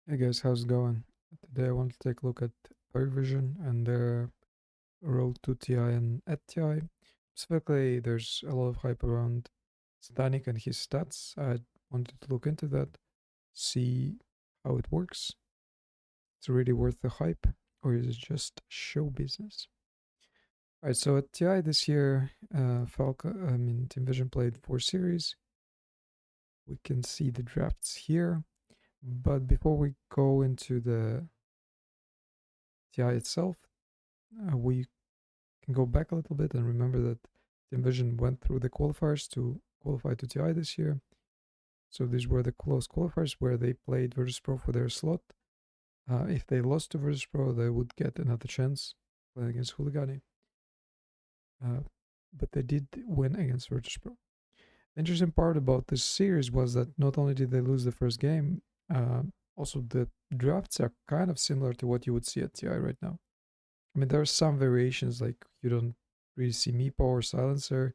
Hey guys, how's it going? Today I want to take a look at Parivison and their road to TI and at TI. Specifically, there's a lot of hype around Satanic and his stats. I wanted to look into that, see how it works. Is it really worth the hype, or is it just show business? Alright, so at TI this year, Team Vision played 4 series. We can see the drafts here. But before we go into the TI itself, we can go back a little bit and remember that Team Vision went through the qualifiers to qualify to TI this year. So these were the close qualifiers where they played Virtus.pro for their slot. If they lost to Virtus.pro, they would get another chance playing against Huligani. But they did win against Virtus.pro. The interesting part about this series was that not only did they lose the first game, also the drafts are kind of similar to what you would see at TI right now. I mean, there are some variations, like you don't really see Meepo or Silencer,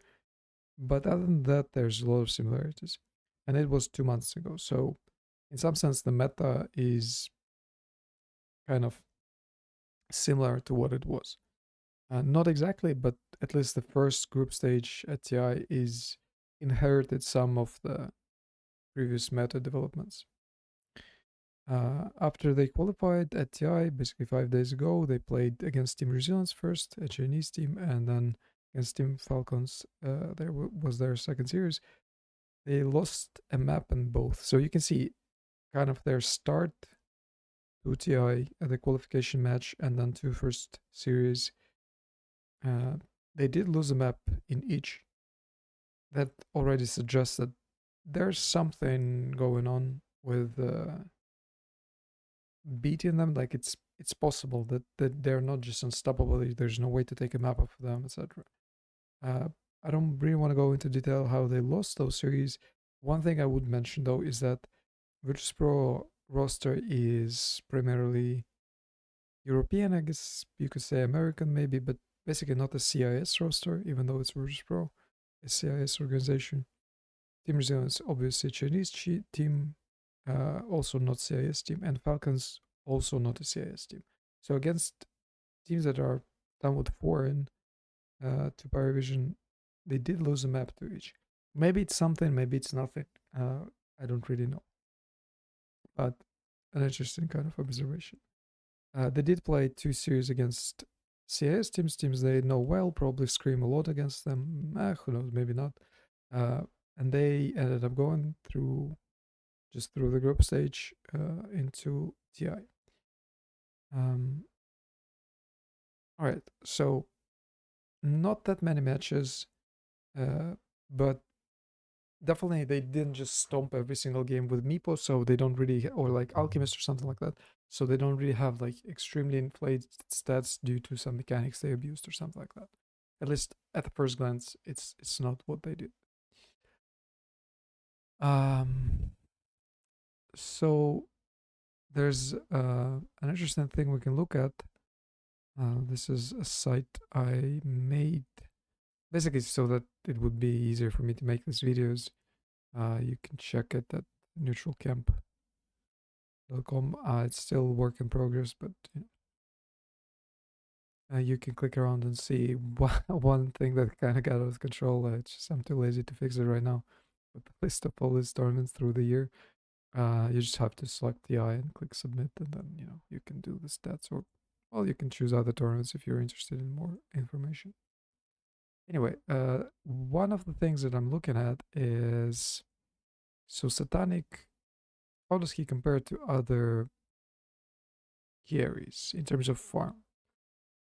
but other than that, there's a lot of similarities. And it was 2 months ago, so in some sense, the meta is kind of similar to what it was. Not exactly, but at least the first group stage at TI is inherited some of the previous meta developments. After they qualified at TI, basically 5 days ago, they played against Team Resilience first, a Chinese team, and then against Team Falcons. There was their second series. They lost a map in both, so you can see kind of their start to TI at the qualification match, and then to first series. They did lose a map in each. That already suggests that there's something going on with beating them. Like it's possible that they're not just unstoppable. There's no way to take a map off of them, etc. I don't really want to go into detail how they lost those series. One thing I would mention though is that Virtus.pro roster is primarily European, I guess you could say American maybe, but basically not a CIS roster, even though it's Virtus.pro, a CIS organization. Team Resilience, obviously Chinese team, also not CIS team, and Falcons, also not a CIS team. So against teams that are somewhat foreign to Parivison, they did lose a map to each. Maybe it's something, maybe it's nothing. I don't really know. But an interesting kind of observation. They did play 2 series against CIS teams they know well, probably scream a lot against them. Who knows, maybe not. And they ended up going through the group stage into TI. All right, so not that many matches, but definitely they didn't just stomp every single game with Meepo, so they don't really, or like Alchemist or something like that, so they don't really have like extremely inflated stats due to some mechanics they abused or something like that. At least at the first glance, it's not what they did. So there's an interesting thing we can look at. This is a site I made basically so that it would be easier for me to make these videos. You can check it at neutralcamp.com. It's still work in progress, but you can click around and see one thing that kind of got out of control. It's just I'm too lazy to fix it right now. But the list of all these tournaments through the year, you just have to select the eye and click submit, and then you can do the stats, or well, you can choose other tournaments if you're interested in more information. Anyway, one of the things that I'm looking at is, so Satanic, how does he compare to other carries in terms of farm?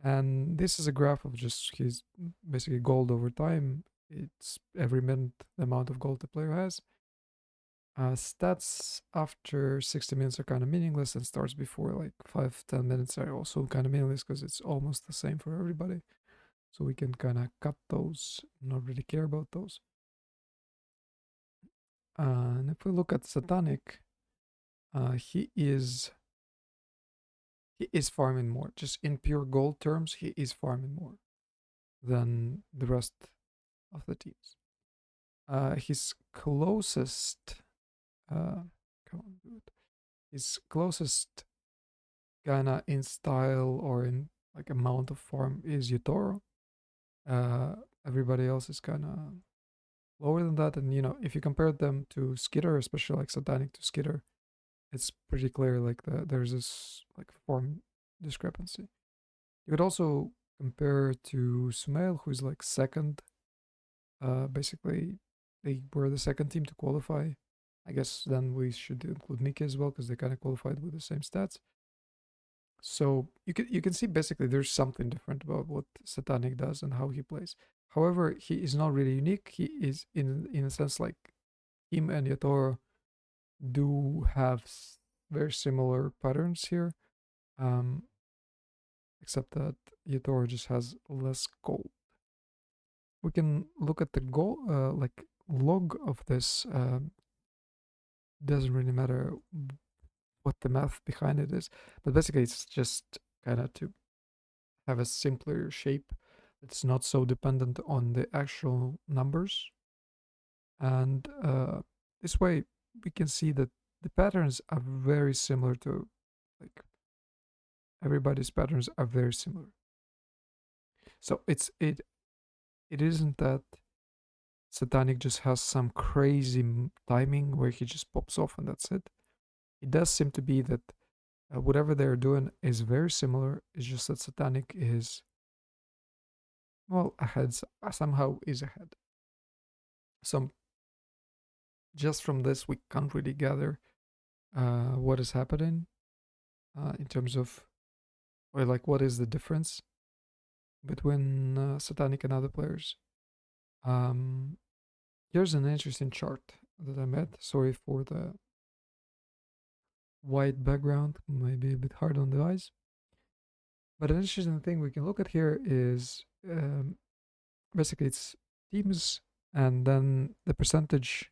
And this is a graph of just his basically gold over time. It's every minute the amount of gold the player has. Stats after 60 minutes are kind of meaningless, and starts before like 5-10 minutes are also kind of meaningless because it's almost the same for everybody. So we can kind of cut those, not really care about those. And if we look at Satanic, he is farming more. Just in pure gold terms, he is farming more than the rest of the teams. His closest, come on, dude. his closest kinda in style or in like amount of farm is Yotoro. Uh, Everybody else is kinda lower than that, and if you compare them to Skiter, especially like Satanic to Skiter, it's pretty clear like there's this like form discrepancy. You could also compare to Sumail, who's like second. Basically, they were the second team to qualify. I guess then we should include Mika as well because they kind of qualified with the same stats. So you can see basically there's something different about what Satanic does and how he plays. However, he is not really unique. He is in a sense like him and Yatoro do have very similar patterns here, um, except that Yatoro just has less gold. We can look at the goal, like log of this. Doesn't really matter what the math behind it is, but basically it's just kind of to have a simpler shape. It's not so dependent on the actual numbers, and this way we can see that the patterns are very similar to like everybody's patterns are very similar. So it isn't that Satanic just has some crazy timing where he just pops off and that's it. It does seem to be that whatever they're doing is very similar. It's just that Satanic is, well, ahead, somehow is ahead. So just from this, we can't really gather what is happening in terms of, or like, what is the difference between Satanic and other players. Um, Here's an interesting chart that I made. Sorry for the white background, maybe a bit hard on the eyes. But an interesting thing we can look at here is basically it's teams and then the percentage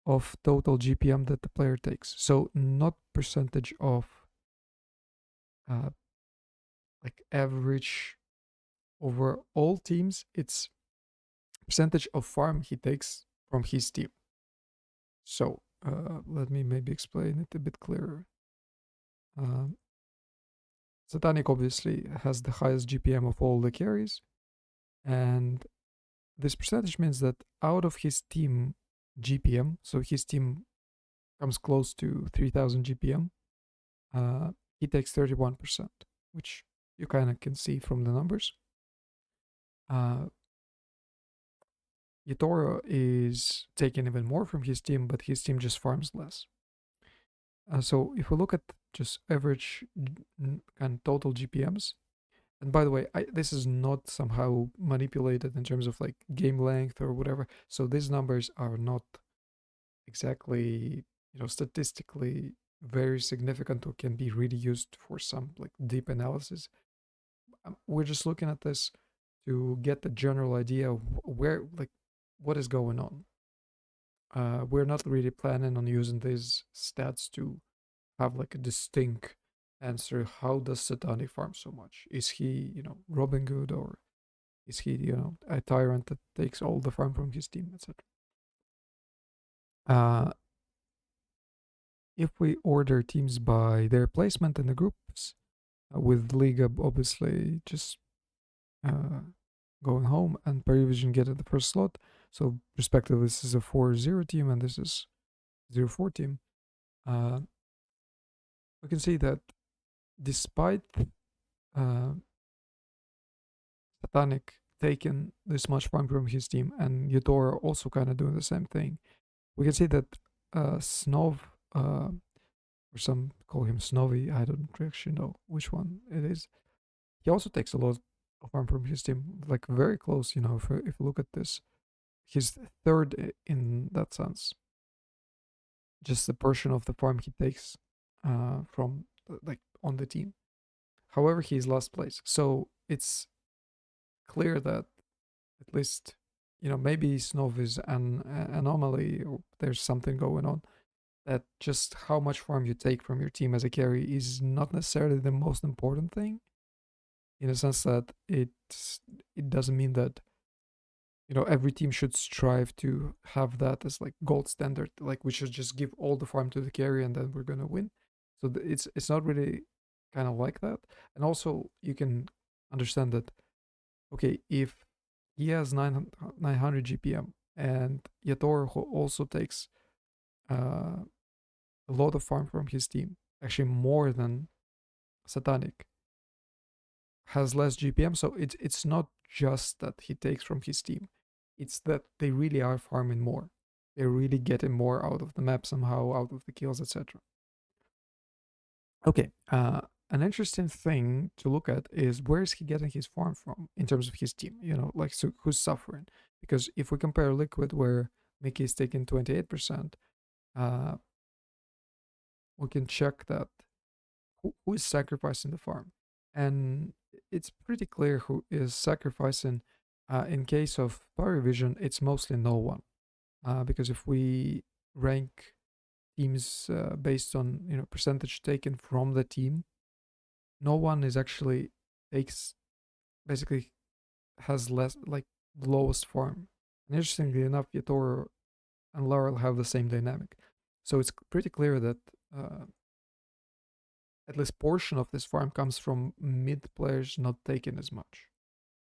of total GPM that the player takes. So not percentage of uh, like average over all teams. It's percentage of farm he takes from his team. So let me maybe explain it a bit clearer. Satanic obviously has the highest GPM of all the carries, and this percentage means that out of his team GPM, so his team comes close to 3000 GPM, he takes 31%, which you kind of can see from the numbers. Yatoro is taking even more from his team, but his team just farms less. So if we look at just average and total GPMs, and by the way, this is not somehow manipulated in terms of like game length or whatever. So these numbers are not exactly, statistically very significant or can be really used for some like deep analysis. We're just looking at this to get the general idea of where, like, what is going on. We're not really planning on using these stats to have like a distinct answer. How does Satanic farm so much? Is he, Robin Hood, or is he, a tyrant that takes all the farm from his team, etc.? If we order teams by their placement in the groups, with Liga obviously just going home and Parivison getting the first slot. So respectively, this is a 4-0 team and this is 0-4 team. We can see that despite Satanic taking this much farm from his team and Yadora also kind of doing the same thing, we can see that Snov, or some call him Snowy, I don't actually know which one it is, he also takes a lot of farm from his team, like very close, if you look at this. He's third in that sense. Just the portion of the farm he takes from like on the team. However, he's last place. So it's clear that at least, maybe Snov is an anomaly or there's something going on. That just how much farm you take from your team as a carry is not necessarily the most important thing. In a sense that it doesn't mean that every team should strive to have that as like gold standard. Like we should just give all the farm to the carry and then we're gonna win. So it's not really kind of like that. And also you can understand that, okay, if he has 900 GPM and Yator also takes a lot of farm from his team, actually more than Satanic, has less GPM. So it's not just that he takes from his team, it's that they really are farming more. They're really getting more out of the map somehow, out of the kills, etc. Okay, an interesting thing to look at is where is he getting his farm from in terms of his team? Like, so who's suffering? Because if we compare Liquid, where Mickey is taking 28%, uh, we can check that who is sacrificing the farm, and it's pretty clear who is sacrificing. In case of Parivison, it's mostly no one, because if we rank teams based on percentage taken from the team, no one is actually takes basically has less like lowest farm. And interestingly enough, Yator and Laurel have the same dynamic, so it's pretty clear that uh, at least portion of this farm comes from mid players not taking as much.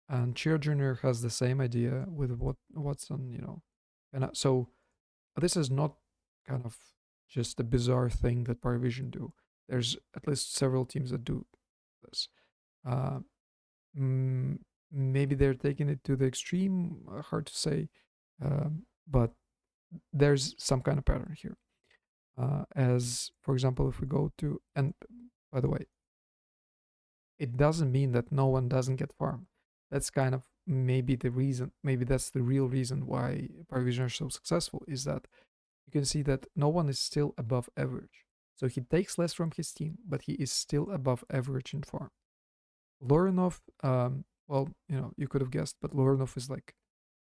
And Cheer Junior has the same idea with Watson, and so this is not kind of just a bizarre thing that Parivison do. There's at least several teams that do this. Uh, mm, Maybe they're taking it to the extreme. Hard to say, but there's some kind of pattern here. As for example, if we go to, and by the way, it doesn't mean that no one doesn't get farm. That's kind of maybe the reason, maybe that's the real reason why Parivison are so successful, is that you can see that no one is still above average. So he takes less from his team, but he is still above average in farm. Lorinov, well, you could have guessed, but Lorinov is like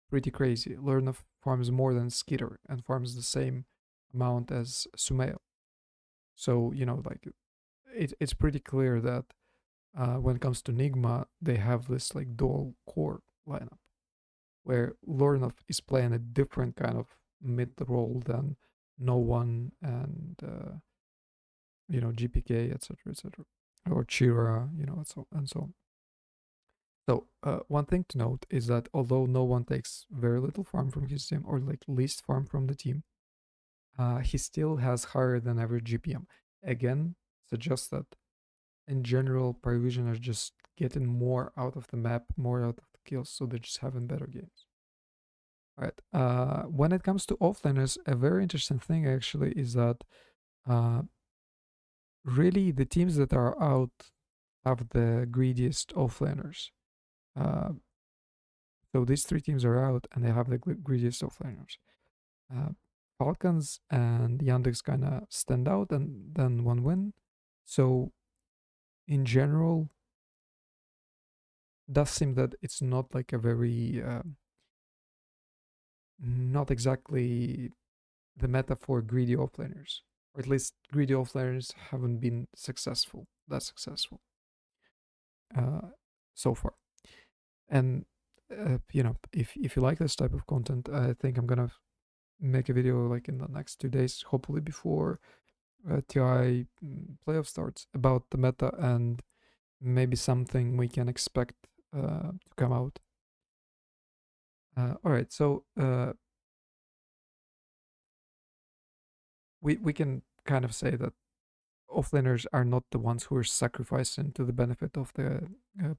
pretty crazy. Lorinov farms more than Skiter and farms the same amount as Sumail. So, like it's pretty clear that when it comes to Nigma, they have this like dual core lineup where Lorinov is playing a different kind of mid role than No One and GPK, etc., etc., or Chira, and so on. So one thing to note is that although No One takes very little farm from his team, or like least farm from the team, he still has higher than average GPM. Again, suggests that in general, Parivison are just getting more out of the map, more out of the kills, so they're just having better games. All right. When it comes to offlaners, a very interesting thing actually is that uh, really the teams that are out have the greediest offlaners. Uh, so these three teams are out and they have the greediest offlaners. Uh, Falcons and Yandex kind of stand out and then one win. So in general, does seem that it's not like a very not exactly the meta for greedy offlaners, or at least greedy offlaners haven't been that successful uh, so far. And if you like this type of content, I think I'm gonna make a video like in the next 2 days, hopefully before TI playoff starts, about the meta and maybe something we can expect to come out. All right, so we can kind of say that offlaners are not the ones who are sacrificing to the benefit of the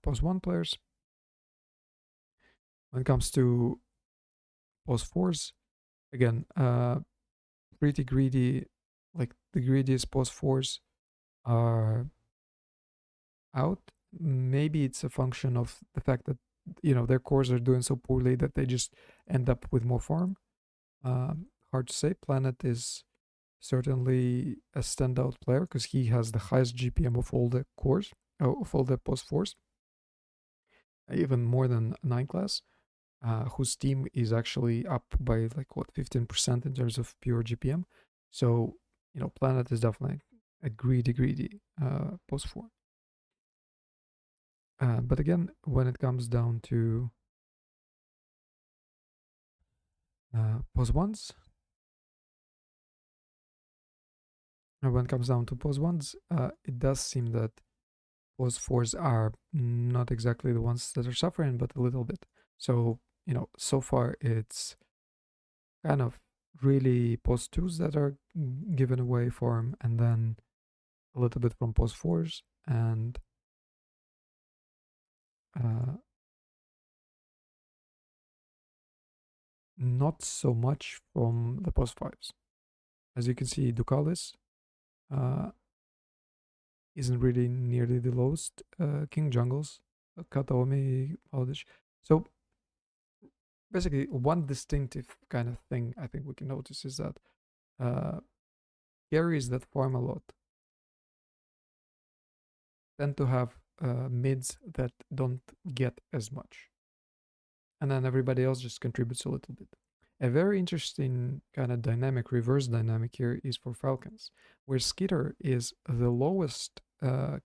post 1 players. When it comes to post 4s, again, pretty greedy, like the greediest post 4s are out. Maybe it's a function of the fact that their cores are doing so poorly that they just end up with more farm. Hard to say. Planet is certainly a standout player because he has the highest GPM of all the cores, of all the post 4s, even more than 9 class, whose team is actually up by like what 15% in terms of pure GPM. So Planet is definitely a greedy post 4. But again, when it comes down to Pos ones. When it comes down to pos ones, it does seem that pos fours are not exactly the ones that are suffering, but a little bit. So, so far it's kind of really pos twos that are given away form, and then a little bit from pos fours, and uh, not so much from the pos fives. As you can see, Ducalis uh, isn't really nearly the lowest. King Jungles, Kataomi, Paladin. So basically, one distinctive kind of thing I think we can notice is that uh, carries that farm a lot tend to have mids that don't get as much. And then everybody else just contributes a little bit. A very interesting kind of dynamic, reverse dynamic here is for Falcons, where Skitter is the lowest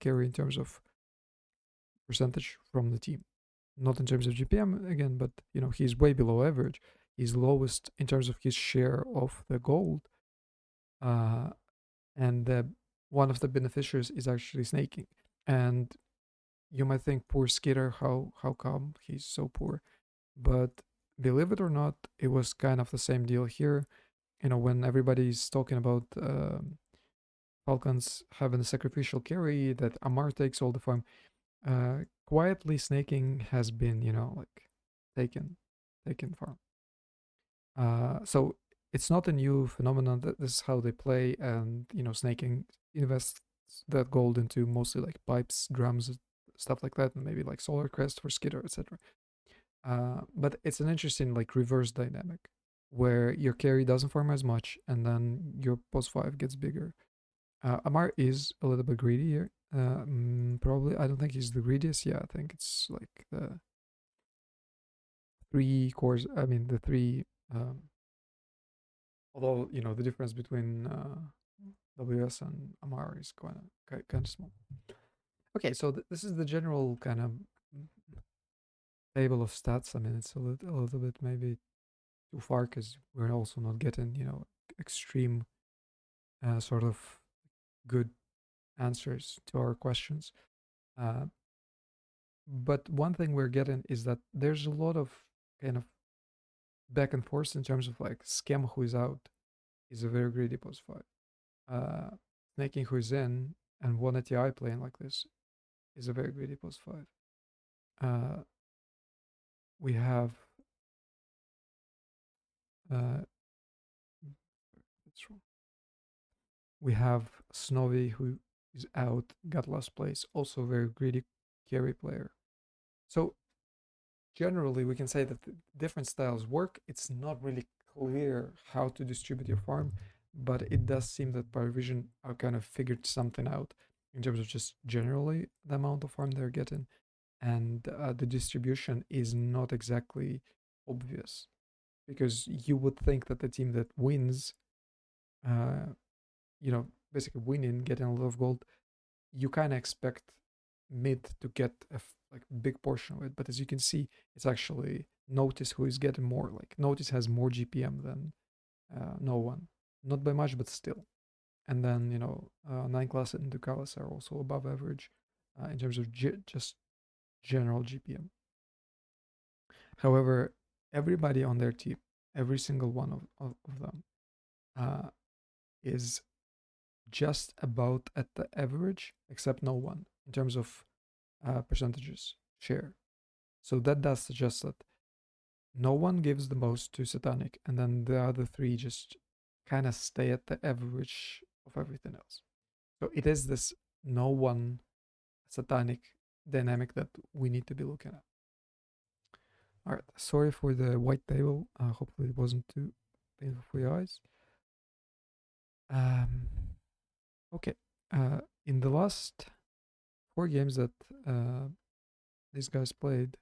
carry in terms of percentage from the team. Not in terms of GPM again, but he's way below average. He's lowest in terms of his share of the gold, uh, and one of the beneficiaries is actually snaking. And you might think, poor Skitter, how come he's so poor? But believe it or not, it was kind of the same deal here. When everybody's talking about Falcons having a sacrificial carry that Amar takes all the farm, quietly snaking has been, like taken, taken farm. So it's not a new phenomenon. That this is how they play, and snaking invests that gold into mostly like pipes, drums, stuff like that, and maybe like Solar Crest for Skitter, etc. But it's an interesting like reverse dynamic where your carry doesn't farm as much, and then your post 5 gets bigger. Amar is a little bit greedy here. Probably, I don't think he's the greediest. Yeah, I think it's like the three cores. I mean, the three. Although the difference between WS and Amar is kind of small. Okay, so this is the general kind of table of stats. I mean, it's a little bit maybe too far because we're also not getting extreme sort of good answers to our questions. Uh, but one thing we're getting is that there's a lot of kind of back and forth in terms of like Scam, who is out, is a very greedy post 5. Snaking, who is in, and one ATI playing like this is a very greedy post 5. Uh, we have uh, that's wrong. We have Snowy, who is out, got last place, also a very greedy carry player. So generally, we can say that the different styles work. It's not really clear how to distribute your farm, but it does seem that Parivison are kind of figured something out in terms of just generally the amount of farm they're getting, and the distribution is not exactly obvious, because you would think that the team that wins, uh, basically winning, getting a lot of gold, you kind of expect mid to get like big portion of it. But as you can see, it's actually Notice who is getting more. Like Notice has more GPM than no one, not by much, but still. And then Nine Class and Ducalis are also above average in terms of just general GPM. However, everybody on their team, every single one of them, uh, is just about at the average, except no one in terms of percentages share. So that does suggest that no one gives the most to Satanic, and then the other three just kind of stay at the average of everything else. So it is this no one Satanic dynamic that we need to be looking at. All right, sorry for the white table. Hopefully it wasn't too painful for your eyes. Um, okay. In the last 4 games that these guys played,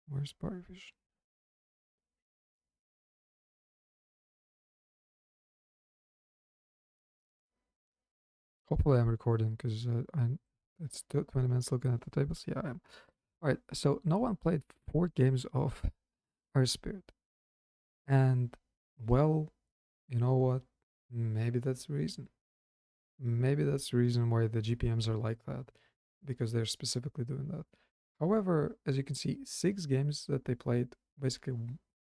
where's Parivison? Hopefully I'm recording because it's 20 minutes looking at the tables. Yeah, I am. All right, so no one played 4 games of Earth Spirit. And well, you know what? Maybe that's the reason. Maybe that's the reason why the GPMs are like that, because they're specifically doing that. However, as you can see, 6 games that they played, basically,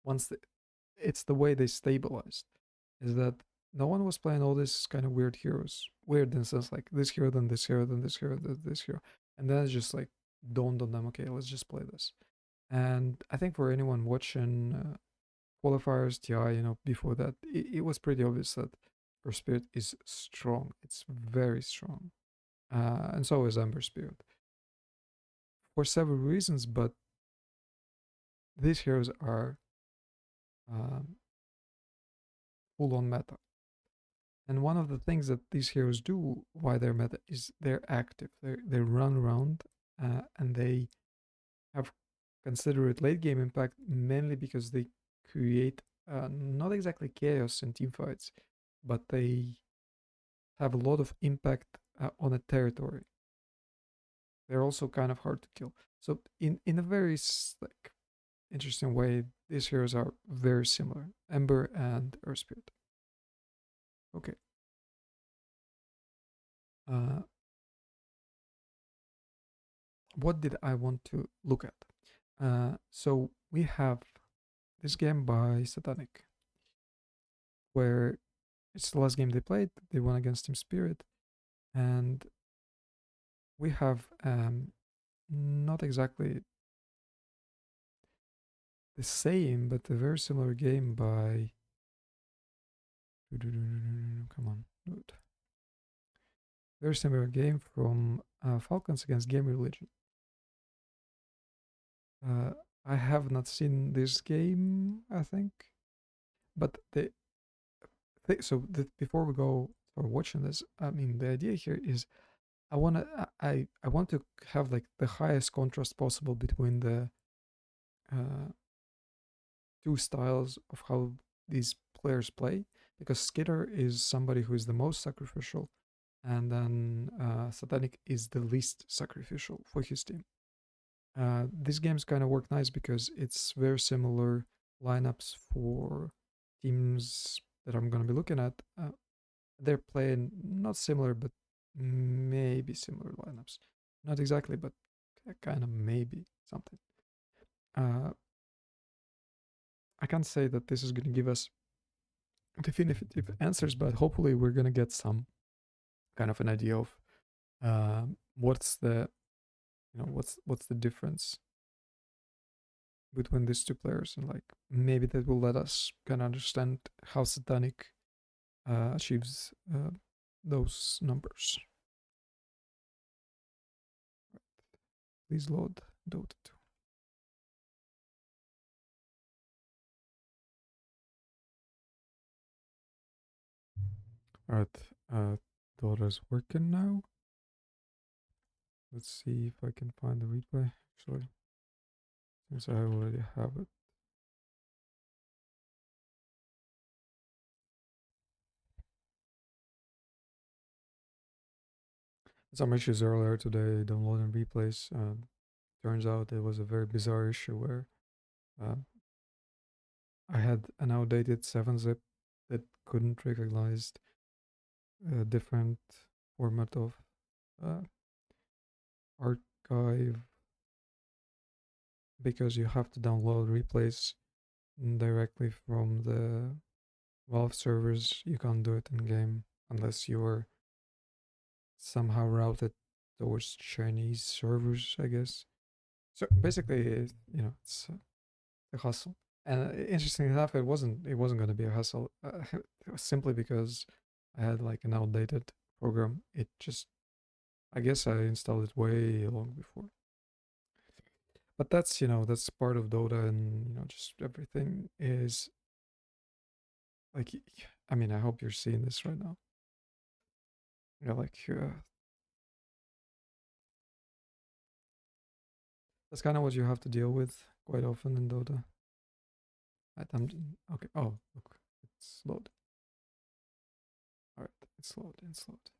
once it's the way they stabilized, is that no one was playing all these kind of weird heroes. Weird in the sense like this hero, then this hero, then this hero, then this hero. And then it's just like dawned on them, okay, let's just play this. And I think for anyone watching qualifiers, TI, before that, it was pretty obvious that her spirit is strong. It's very strong. And so is Ember Spirit for several reasons, but these heroes are um, full on meta. And one of the things that these heroes do, why they're meta, is they're active. They run around and they have considerate late game impact, mainly because they create not exactly chaos in team fights, but they have a lot of impact on a territory. They're also kind of hard to kill. So in a very like interesting way, these heroes are very similar, Ember and Earth Spirit. Okay. Uh, what did I want to look at? So we have this game by Satanic, where it's the last game they played. They won against Team Spirit, and we have not exactly the same, but a very similar game by. Come on, dude. Very similar game from Falcons against Game Religion. Uh, I have not seen this game, I think, but before we go for watching this, I mean, the idea here is I want to have like the highest contrast possible between the uh, two styles of how these players play, because skiter is somebody who is the most sacrificial, and then Satanic is the least sacrificial for his team. These games kind of work nice because it's very similar lineups for teams that I'm going to be looking at. They're playing not similar, but maybe similar lineups. Not exactly, but kind of maybe something. Uh, I can't say that this is going to give us definitive answers, but hopefully we're going to get some kind of an idea of what's the what's the difference between these two players, and like maybe that will let us kind of understand how Satanic achieves those numbers. Please load Dota2. All right, Dota's working now. Let's see if I can find the replay. Actually, since I already have it. Some issues earlier today downloading replays. Turns out it was a very bizarre issue where uh, I had an outdated 7-zip that couldn't recognize a different format of uh, archive, because you have to download replays directly from the Valve servers. You can't do it in game unless you're somehow routed towards Chinese servers, I guess. So basically, it's a hustle. And interesting enough, it wasn't going to be a hustle. It was simply because I had like an outdated program. It just, I guess I installed it way long before. But that's part of Dota, and just everything is like, I mean, I hope you're seeing this right now. Like that's kind of what you have to deal with quite often in Dota. Right, okay. Oh, look, it's loaded. All right, it's loaded. It's loaded.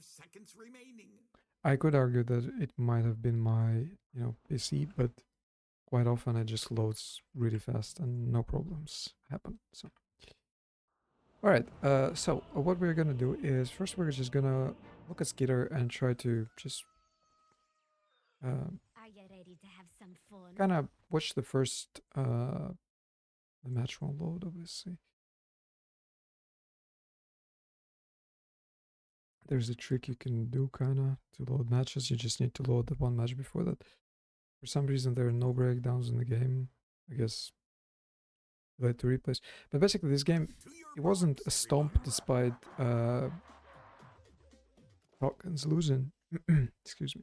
seconds remaining. I could argue that it might have been my, PC, but quite often it just loads really fast and no problems happen. So, all right. So what we're gonna do is first we're just gonna look at skiter and try to just Are you ready to have some fun? kind of watch the first the match won't load, obviously. There's a trick you can do kind of to load matches. You just need to load the one match before that. For some reason, there are no breakdowns in the game. I guess led to replays. But basically, this game, it wasn't a stomp despite Falcons losing. Excuse me.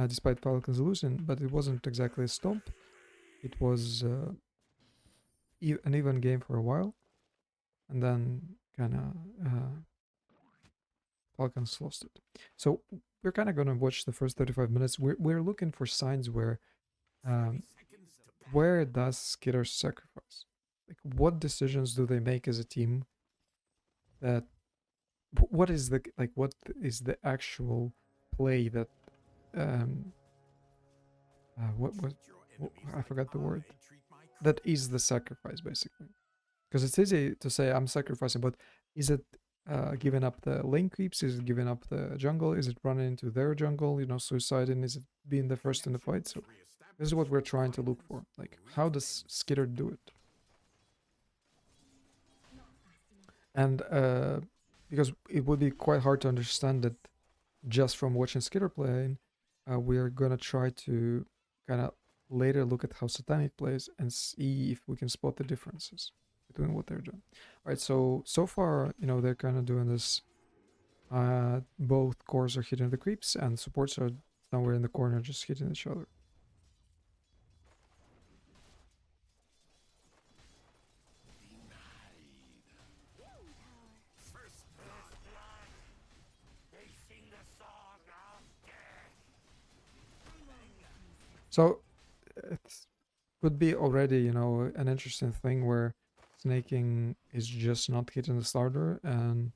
Despite Falcons losing, but it wasn't exactly a stomp. It was an even game for a while, and then kind of Falcons lost it. So we're kind of gonna watch the first 35 minutes. We're looking for signs um, where does skiter sacrifice? Like, what decisions do they make as a team? That what is the actual play that um what I forgot the word, that is the sacrifice basically, because it's easy to say I'm sacrificing, but is it giving up the lane creeps? Is it giving up the jungle? Is it running into their jungle? Suiciding? Is it being the first in the fight? So this is what we're trying to look for. Like, how does skiter do it? And because it would be quite hard to understand it just from watching skiter playing, we're gonna try to kind of later look at how Satanic plays and see if we can spot the differences between what they're doing. All right, so far, they're kind of doing this. Both cores are hitting the creeps, and supports are somewhere in the corner just hitting each other. So it could be already, an interesting thing where snaking is just not hitting the starter, and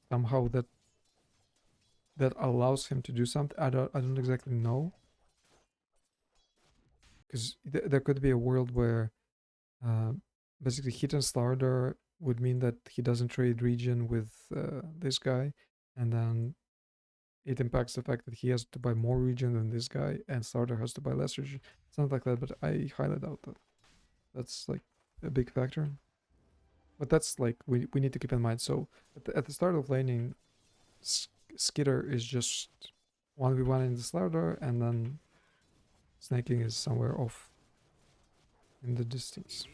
somehow that allows him to do something. I don't exactly know, because there could be a world where basically hitting starter would mean that he doesn't trade region with this guy, and then it impacts the fact that he has to buy more region than this guy, and starter has to buy less region, something like that. But I highly doubt that. That's like a big factor. But that's like we need to keep in mind. So at the start of laning, skiter is just 1v1 in the starter, and then snaking is somewhere off in the distance.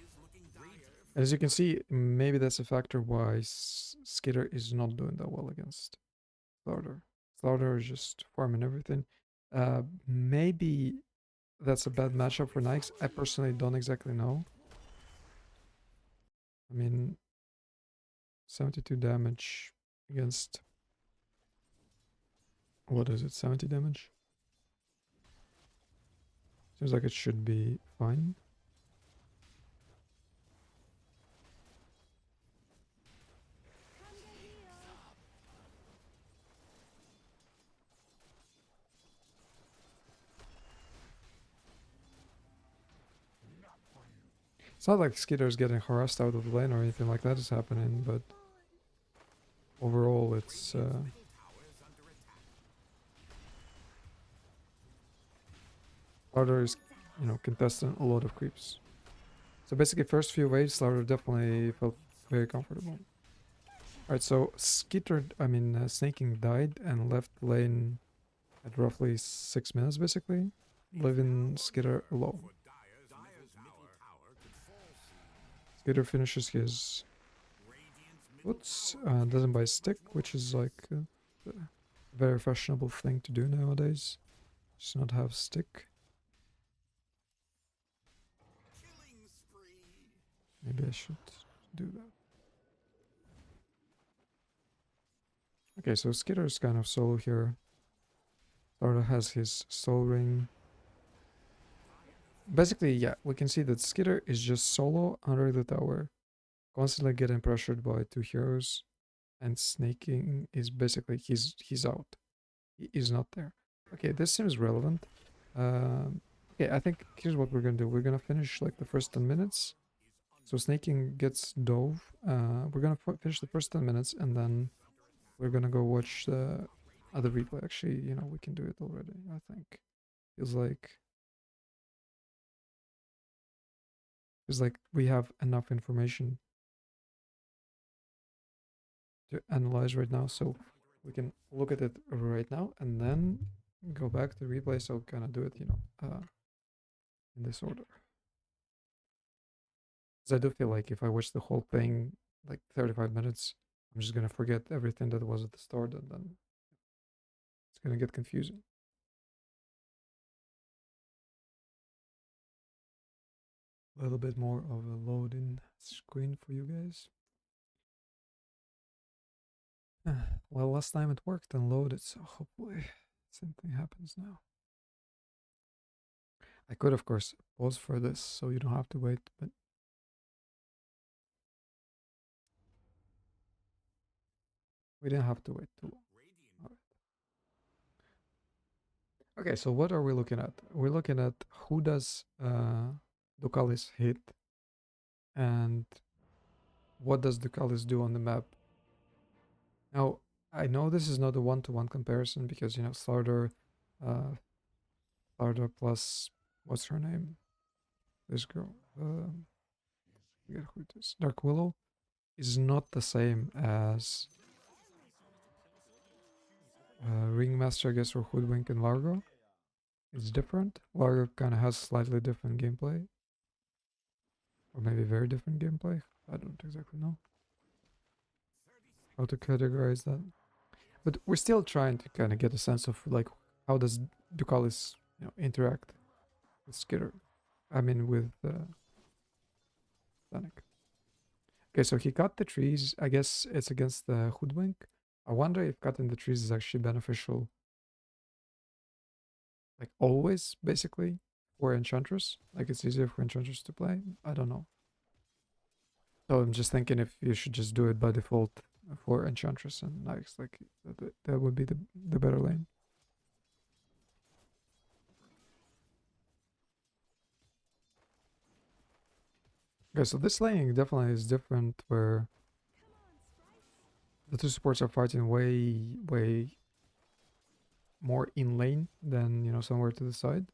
As you can see, maybe that's a factor why skiter is not doing that well against starter. Starter is just farming everything. Maybe that's a bad matchup for Naix. I personally don't exactly know. I mean, 72 damage against... What is it? 70 damage? Seems like it should be fine. It's not like skiter is getting harassed out of the lane or anything like that is happening, but overall it's Slaughter is, contesting a lot of creeps. So basically first few waves, Slaughter definitely felt very comfortable. Alright, so Snaking died and left lane at roughly 6 minutes basically, leaving skiter alone. Skiter finishes his boots, doesn't buy stick, which is like a very fashionable thing to do nowadays. Just not have stick. Maybe I should do that. Okay, so skiter is kind of solo here. Starter has his soul ring. Basically, yeah, we can see that skiter is just solo under the tower, constantly getting pressured by two heroes. and snaking is basically he's out. He is not there. Okay, this seems relevant. Okay, I think here's what we're gonna do. We're gonna finish like the first 10 minutes. So snaking gets dove. We're gonna finish the first 10 minutes and then we're gonna go watch the other replay. Actually, you know, we can do it already, I think. Feels like we have enough information to analyze right now, so we can look at it right now and then go back to replay. So kind of do it, you know, in this order. Because I do feel like if I watch the whole thing, like 35 minutes, I'm just gonna forget everything that was at the start, and then it's gonna get confusing. A little bit more of a loading screen for you guys. Well, last time it worked and loaded, so hopefully same thing happens now. I could, of course, pause for this so you don't have to wait, but we didn't have to wait too long. All right. Okay, so what are we looking at? We're looking at who does Ducalis hit and what does Ducalis do on the map. Now, I know this is not a one-to-one comparison because, you know, Slardar plus, what's her name? This girl. Forget who it is. Dark Willow is not the same as Ringmaster, I guess, or Hoodwink and Largo. It's different. Largo kind of has slightly different gameplay. Or maybe very different gameplay. I don't exactly know how to categorize that. But we're still trying to kind of get a sense of like how does Ducalis, you know, interact with Skitter. I mean with Satanic. Okay, so he cut the trees. I guess it's against the Hoodwink. I wonder if cutting the trees is actually beneficial. Like always, basically, for Enchantress. Like it's easier for Enchantress to play. I don't know. So I'm just thinking if you should just do it by default for Enchantress and Naix, like that would be the better lane. Okay, so this laning definitely is different where the two supports are fighting way more in lane than, you know, somewhere to the side.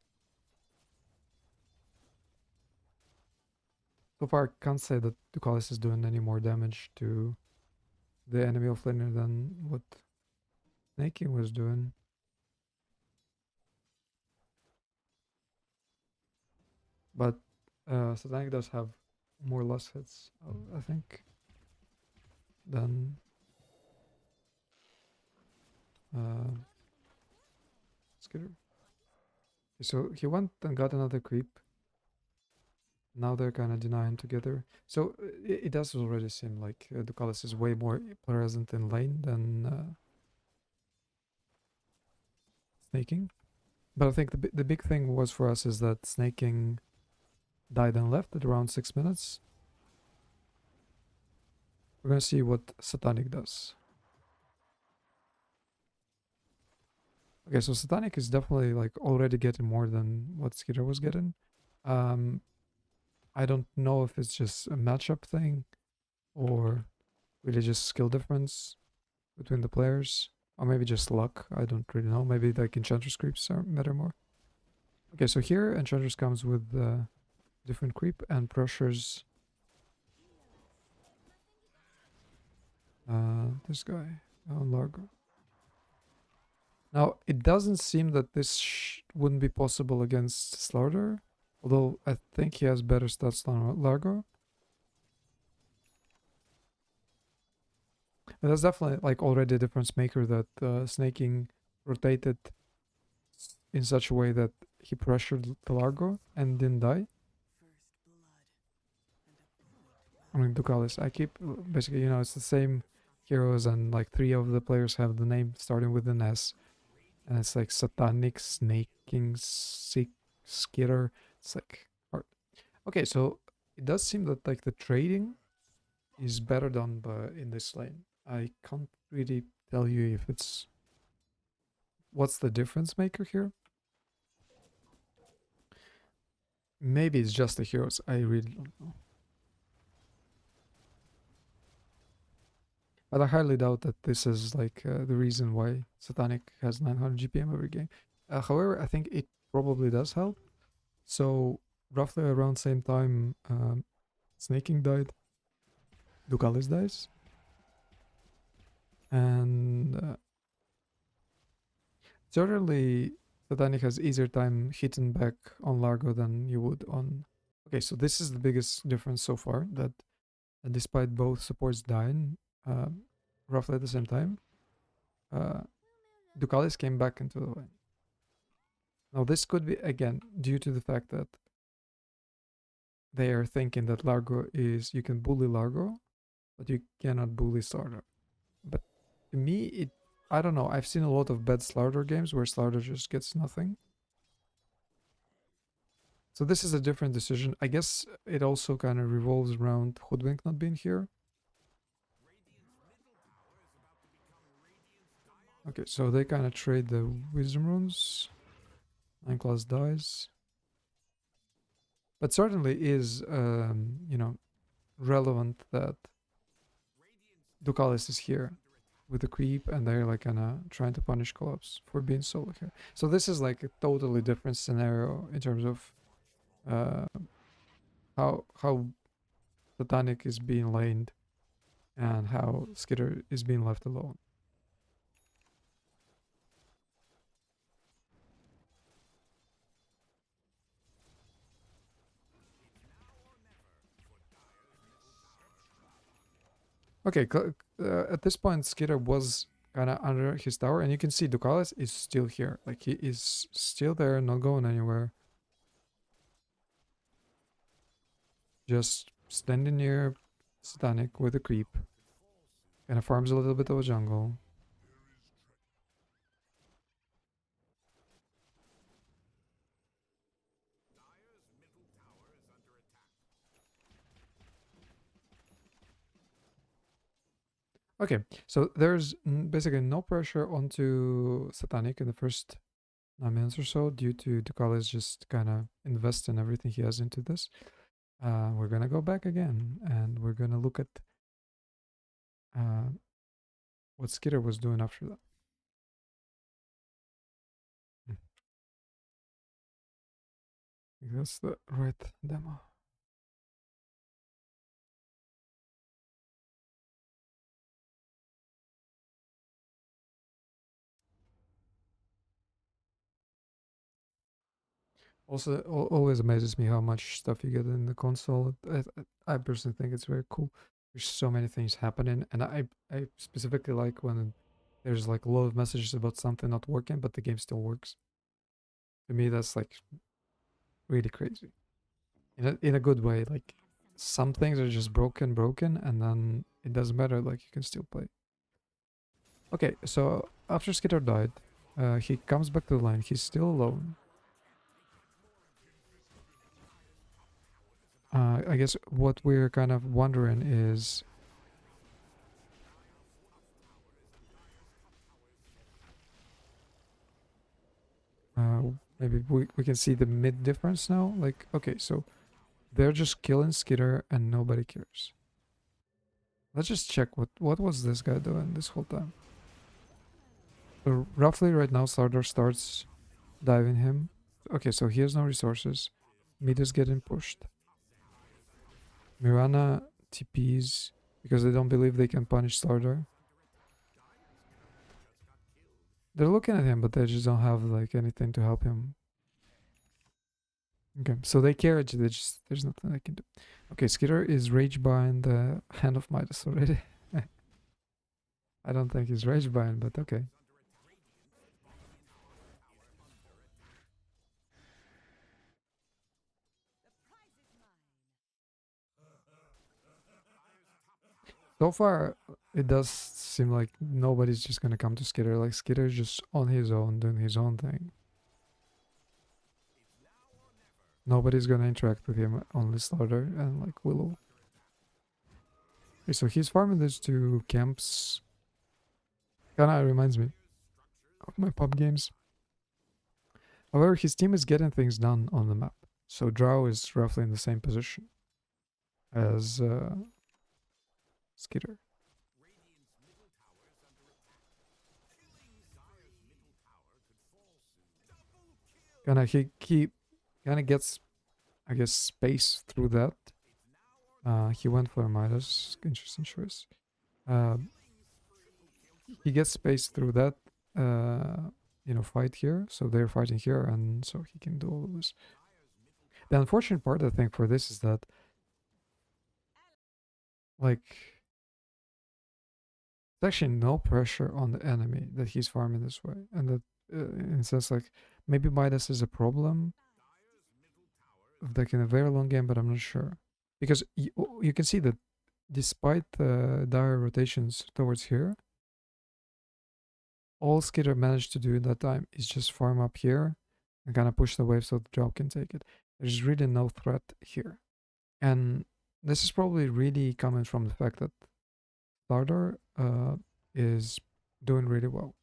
So far, I can't say that Ducalis is doing any more damage to the enemy offlaner than what Naix was doing. But Satanic does have more loss hits, I think, than Skitter. So he went and got another creep. Now they're kind of denying together. So it does already seem like Ducalis is way more present in lane than Snaking. But I think the big thing was for us is that Snaking died and left at around 6 minutes. We're gonna see what Satanic does. Okay, so Satanic is definitely like already getting more than what Skitter was getting. I don't know if it's just a matchup thing or really just skill difference between the players, or maybe just luck. I don't really know. Maybe like Enchantress creeps matter more. Okay, so here Enchantress comes with different creep and pressures this guy on Largo. Now, it doesn't seem that this wouldn't be possible against Slaughter, although I think he has better stats than Largo. And that's definitely like already a difference maker that Snaking rotated in such a way that he pressured the Largo and didn't die. I mean, Ducalis. I keep basically, you know, it's the same heroes, and like 3 of the players have the name starting with an S, and it's like Satanic, Snaking, Skiter. It's like hard. Okay, so it does seem that like the trading is better done by in this lane. I can't really tell you if it's... What's the difference maker here? Maybe it's just the heroes. I really don't know. But I highly doubt that this is like the reason why Satanic has 900 GPM every game. However, I think it probably does help. So roughly around same time, Snaking died, Ducalis dies, and certainly Satanic has easier time hitting back on Largo than you would on... Okay, so this is the biggest difference so far, that despite both supports dying roughly at the same time, Ducalis came back into the lane. Now this could be, again, due to the fact that they are thinking that Largo is... You can bully Largo, but you cannot bully Starter. But to me, I don't know. I've seen a lot of bad Slaughter games where Slaughter just gets nothing. So this is a different decision. I guess it also kind of revolves around Hoodwink not being here. Okay, so they kind of trade the Wisdom Runes. 9 class dies. But certainly is, you know, relevant that Ducalis is here with the creep, and they're like kind of trying to punish Collapse for being solo here. So this is like a totally different scenario in terms of how Satanic is being laned and how Skiter is being left alone. Okay, at this point, Skiter was kind of under his tower, and you can see Ducalis is still here. Like, he is still there, not going anywhere. Just standing near Satanic with a creep. Kind of farms a little bit of a jungle. Okay, so there's basically no pressure onto Satanic in the first 9 minutes or so due to Ducalis just kind of investing everything he has into this. We're gonna go back again, and we're gonna look at what Skiter was doing after that. I think that's the right demo. Also, always amazes me how much stuff you get in the console. I personally think it's very cool. There's so many things happening, and I specifically like when there's like a lot of messages about something not working, but the game still works. To me, that's like really crazy. In a good way. Like, some things are just broken, and then it doesn't matter. Like, you can still play. Okay, so after Skitter died, he comes back to the line. He's still alone. I guess what we're kind of wondering is... maybe we can see the mid difference now. Like, okay, so they're just killing Skitter and nobody cares. Let's just check what was this guy doing this whole time. So roughly right now, Slardar starts diving him. Okay, so he has no resources. Mid is getting pushed. Mirana TPs because they don't believe they can punish Slardar. They're looking at him, but they just don't have like anything to help him. Okay, so they care. There's nothing I can do. Okay, Skitter is rage bind the Hand of Midas already. I don't think he's rage bind, but okay. So far, it does seem like nobody's just gonna come to Skitter. Like, Skitter's just on his own, doing his own thing. Nobody's gonna interact with him, only Slaughter and like Willow. Okay, so he's farming these two camps. Kinda reminds me of my pub games. However, his team is getting things done on the map. So Drow is roughly in the same position as Skiter. He kinda gets, I guess, space through that. He went for Midas. Interesting choice. Uh, he gets space through that, fight here. So they're fighting here, and so he can do all of this. The unfortunate part, I think, for this is that, like, there's actually no pressure on the enemy that he's farming this way, and that, in a sense, like, maybe Midas is a problem, like in a very long game, but I'm not sure, because you can see that despite the dire rotations towards here, all Skitter managed to do in that time is just farm up here and kind of push the wave so the Drow can take it. There's really no threat here. And this is probably really coming from the fact that Slardar is doing really well.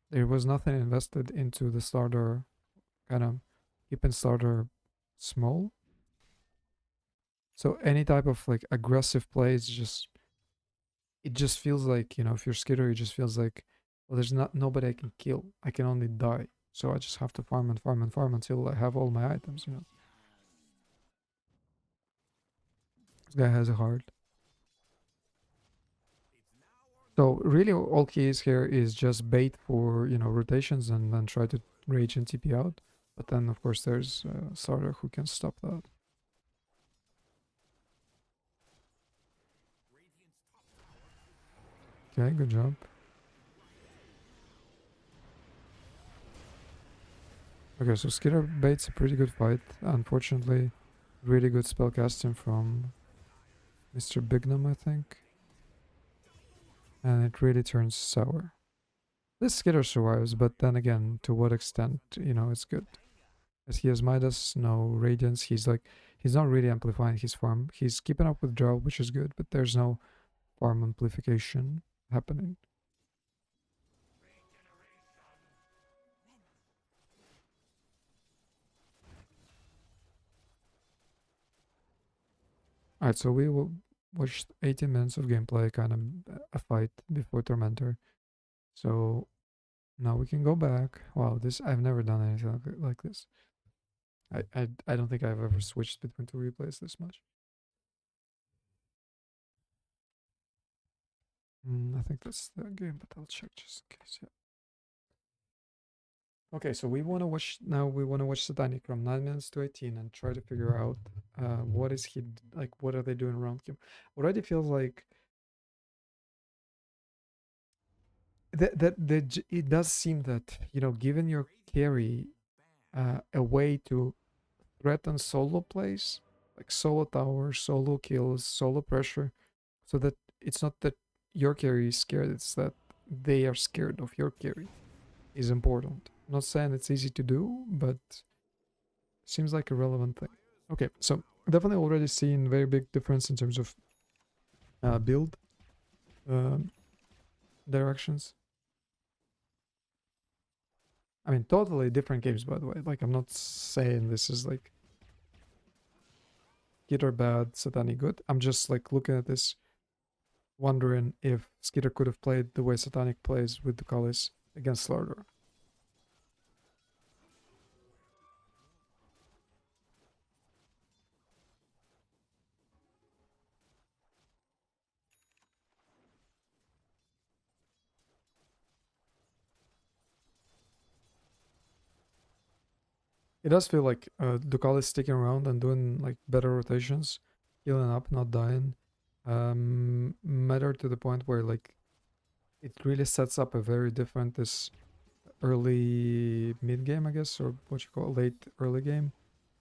There was nothing invested into the Slardar, kind of keeping Slardar small. So any type of like aggressive play is just, it just feels like, if you're Skitter, it just feels like, well, there's not nobody I can kill. I can only die. So I just have to farm and farm and farm until I have all my items. This guy has a heart. So really all he is here is just bait for, rotations and then try to rage and TP out. But then of course there's Sarda who can stop that. Okay, good job. Okay, so Skitter bait's a pretty good fight. Unfortunately, really good spell casting from Mr. Bignum, I think. And it really turns sour. This Skitter survives, but then again, to what extent, it's good. As he has Midas, no Radiance, he's not really amplifying his farm. He's keeping up with Drow, which is good, but there's no farm amplification happening. Alright, so we will watch 18 minutes of gameplay, kind of a fight before Tormentor. So now we can go back. Wow, I've never done anything like this. I don't think I've ever switched between two replays this much. I think that's the game, but I'll check just in case. Yeah. Okay, so we want to watch now. We want to watch Satanic from 9 minutes to 18 and try to figure out what is he like. What are they doing around him? Already feels like it does seem that given your carry a way to threaten solo plays like solo towers, solo kills, solo pressure, so that it's not that your carry is scared; it's that they are scared of your carry. Is important. I'm not saying it's easy to do, but seems like a relevant thing. Okay, so definitely already seen very big difference in terms of build um, directions. I mean, totally different games, by the way. Like, I'm not saying this is like good or bad, Satanic good. I'm just like looking at this, wondering if Skitter could have played the way Satanic plays with the Collies against Slardar. It does feel like Ducal is sticking around and doing like better rotations, healing up, not dying. Matter to the point where like it really sets up a very different this early mid game, I guess, or what you call late early game.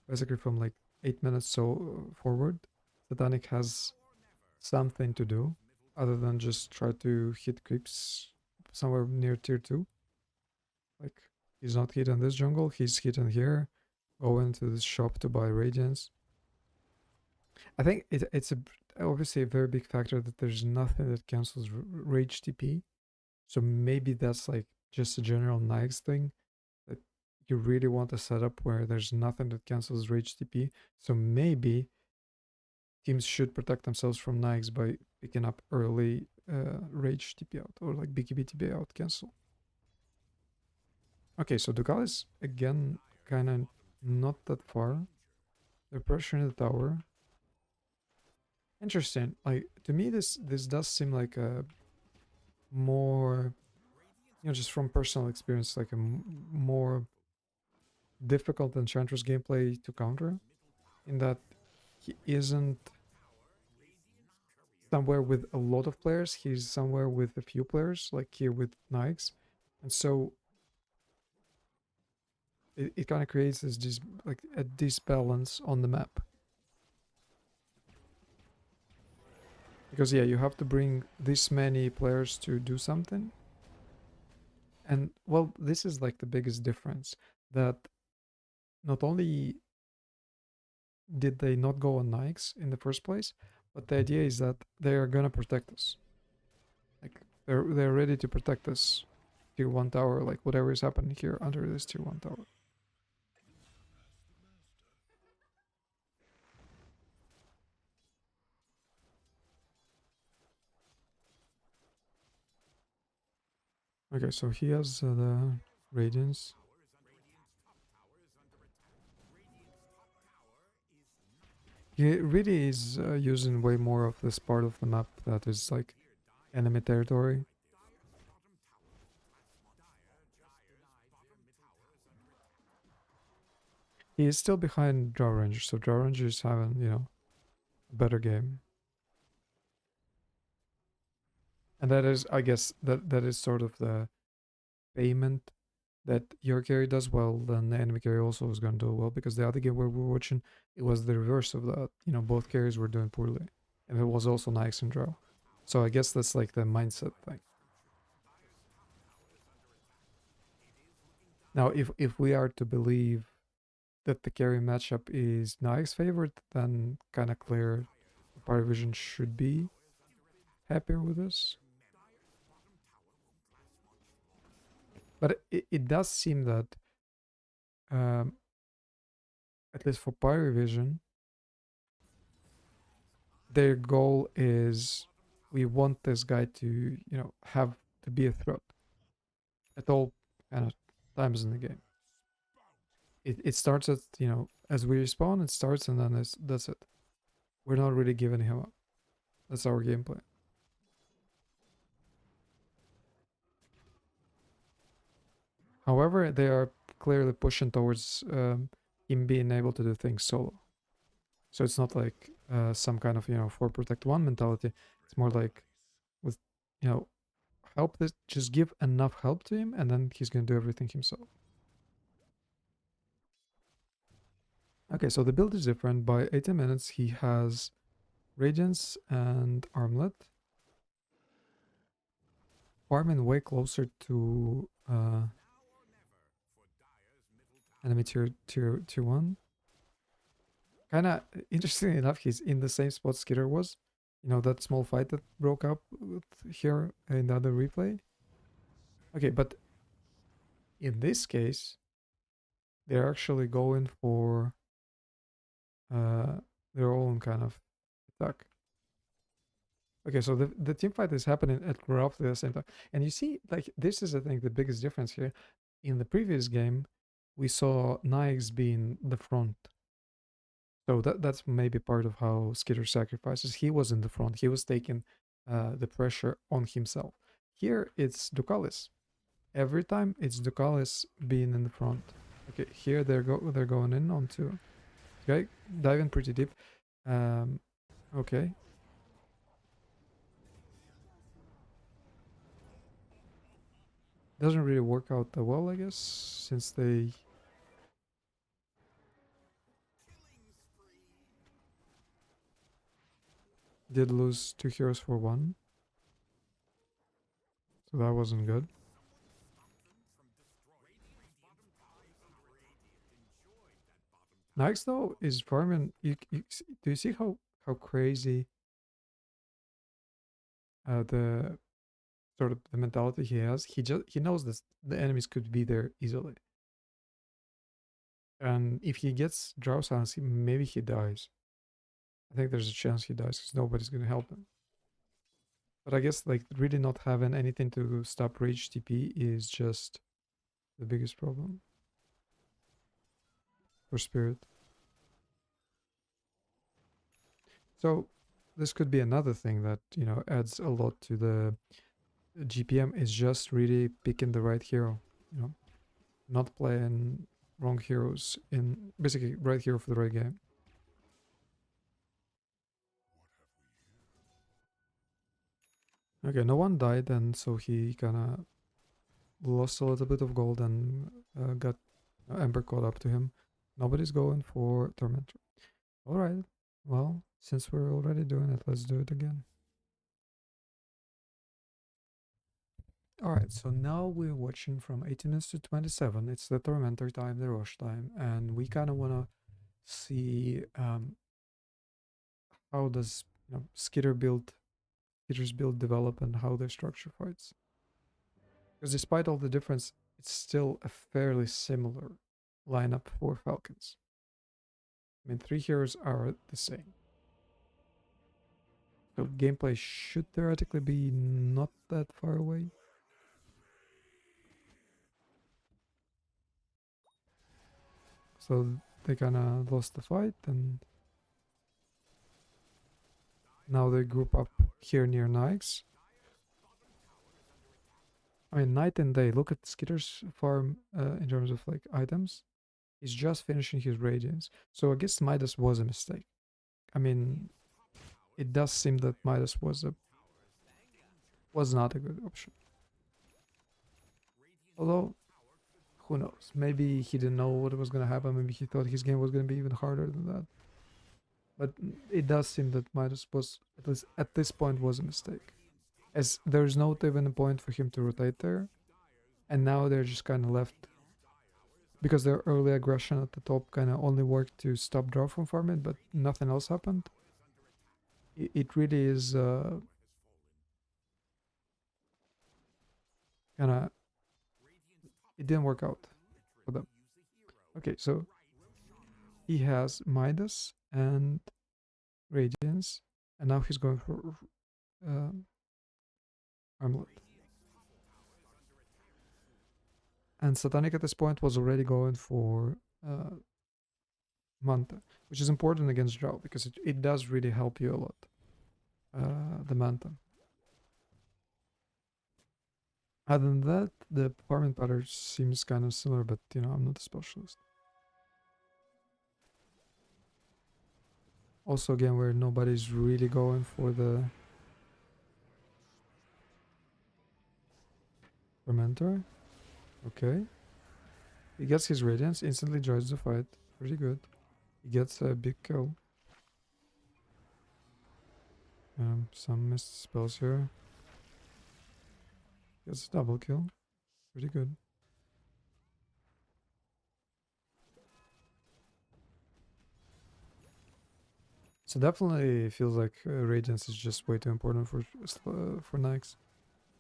Basically from like 8 minutes so forward, Satanic has something to do other than just try to hit creeps somewhere near tier 2. Like he's not hitting this jungle, he's hitting here, going to this shop to buy radiance. I think it's obviously a very big factor that there's nothing that cancels rage TP. So maybe that's like just a general Naix thing that you really want a setup where there's nothing that cancels rage TP. So maybe teams should protect themselves from Naix by picking up early rage TP out or like BKB TP out cancel. Okay, so Dugal is again kind of not that far. They're pressuring the tower. Interesting. Like to me, this does seem like a more, just from personal experience, like a more difficult Enchantress gameplay to counter, in that he isn't somewhere with a lot of players. He's somewhere with a few players, like here with Naix, and so it kind of creates this like a disbalance on the map. Because yeah, you have to bring this many players to do something. And well, this is like the biggest difference, that not only did they not go on Nikes in the first place, but the idea is that they are gonna protect us. Like they're ready to protect this tier 1 tower, like whatever is happening here under this tier 1 tower. Okay, so he has the Radiance. He really is using way more of this part of the map that is like enemy territory. He is still behind Draw Ranger, so Draw Ranger is having, a better game. And that is, I guess, that is sort of the payment that your carry does well, then the enemy carry also is going to do well, because the other game where we were watching, it was the reverse of that. Both carries were doing poorly. And it was also Naix and Draw. So I guess that's like the mindset thing. Now, if we are to believe that the carry matchup is Naix favored, then kind of clear Parivison should be happier with this. But it does seem that, um, at least for Parivison, their goal is, we want this guy to, have to be a threat at all kind of times in the game. It starts at, as we respawn, it starts, and then that's it. We're not really giving him up. That's our gameplay. However, they are clearly pushing towards him being able to do things solo. So it's not like some kind of, 4 protect 1 mentality. It's more like, with, help this, just give enough help to him, and then he's going to do everything himself. Okay, so the build is different. By 80 minutes, he has Radiance and Armlet. Farming way closer to enemy tier 1. Kind of interesting enough, he's in the same spot Skiter was. That small fight that broke up here in the other replay. Okay, but in this case, they're actually going for their own kind of attack. Okay, so the team fight is happening at roughly the same time. And you see, like, this is, I think, the biggest difference here. In the previous game, we saw Naix being the front. So that's maybe part of how Skitter sacrifices. He was in the front. He was taking the pressure on himself. Here, it's Ducalis. Every time, it's Ducalis being in the front. Okay, here they're going in onto... Okay, diving pretty deep. Okay. Doesn't really work out that well, I guess, since they did lose 2 heroes for 1. So that wasn't good. Naix though is farming. Do you see how crazy the sort of the mentality he has? He knows that the enemies could be there easily, and if he gets draw silence, maybe he dies. I think there's a chance he dies because nobody's gonna help him. But I guess like really not having anything to stop rage TP is just the biggest problem for Spirit. So this could be another thing that, adds a lot to the GPM, is just really picking the right hero, not playing wrong heroes in basically right hero for the right game. Okay, no one died, and so he kind of lost a little bit of gold and got Ember caught up to him. Nobody's going for Tormentor. All right, well, since we're already doing it, let's do it again. Alright, so now we're watching from 18 minutes to 27. It's the Tormentor time, the rush time, and we kind of want to see how does Skitter's build develop and how they structure fights. Because despite all the difference, it's still a fairly similar lineup for Falcons. I mean, 3 heroes are the same. So gameplay should theoretically be not that far away. So they kind of lost the fight, and now they group up here near Naix. I mean, night and day. Look at Skitter's farm in terms of like items. He's just finishing his Radiance. So I guess Midas was a mistake. I mean, it does seem that Midas was not a good option. Although, who knows? Maybe he didn't know what was going to happen. Maybe he thought his game was going to be even harder than that. But it does seem that Midas was, at least at this point, was a mistake. As there's not even a point for him to rotate there. And now they're just kind of left, because their early aggression at the top kind of only worked to stop draw from farming, but nothing else happened. It really is kind of, it didn't work out for them. Okay, so he has Midas and Radiance, and now he's going for Armlet. And Satanic at this point was already going for Manta, which is important against Drow because it does really help you a lot. The Manta. Other than that, the farming pattern seems kind of similar, but I'm not a specialist. Also, again, where nobody's really going for the Fermentor. Okay. He gets his Radiance, instantly joins the fight. Pretty good. He gets a big kill. Some missed spells here. Gets a double kill. Pretty good. So definitely feels like Radiance is just way too important for Naix.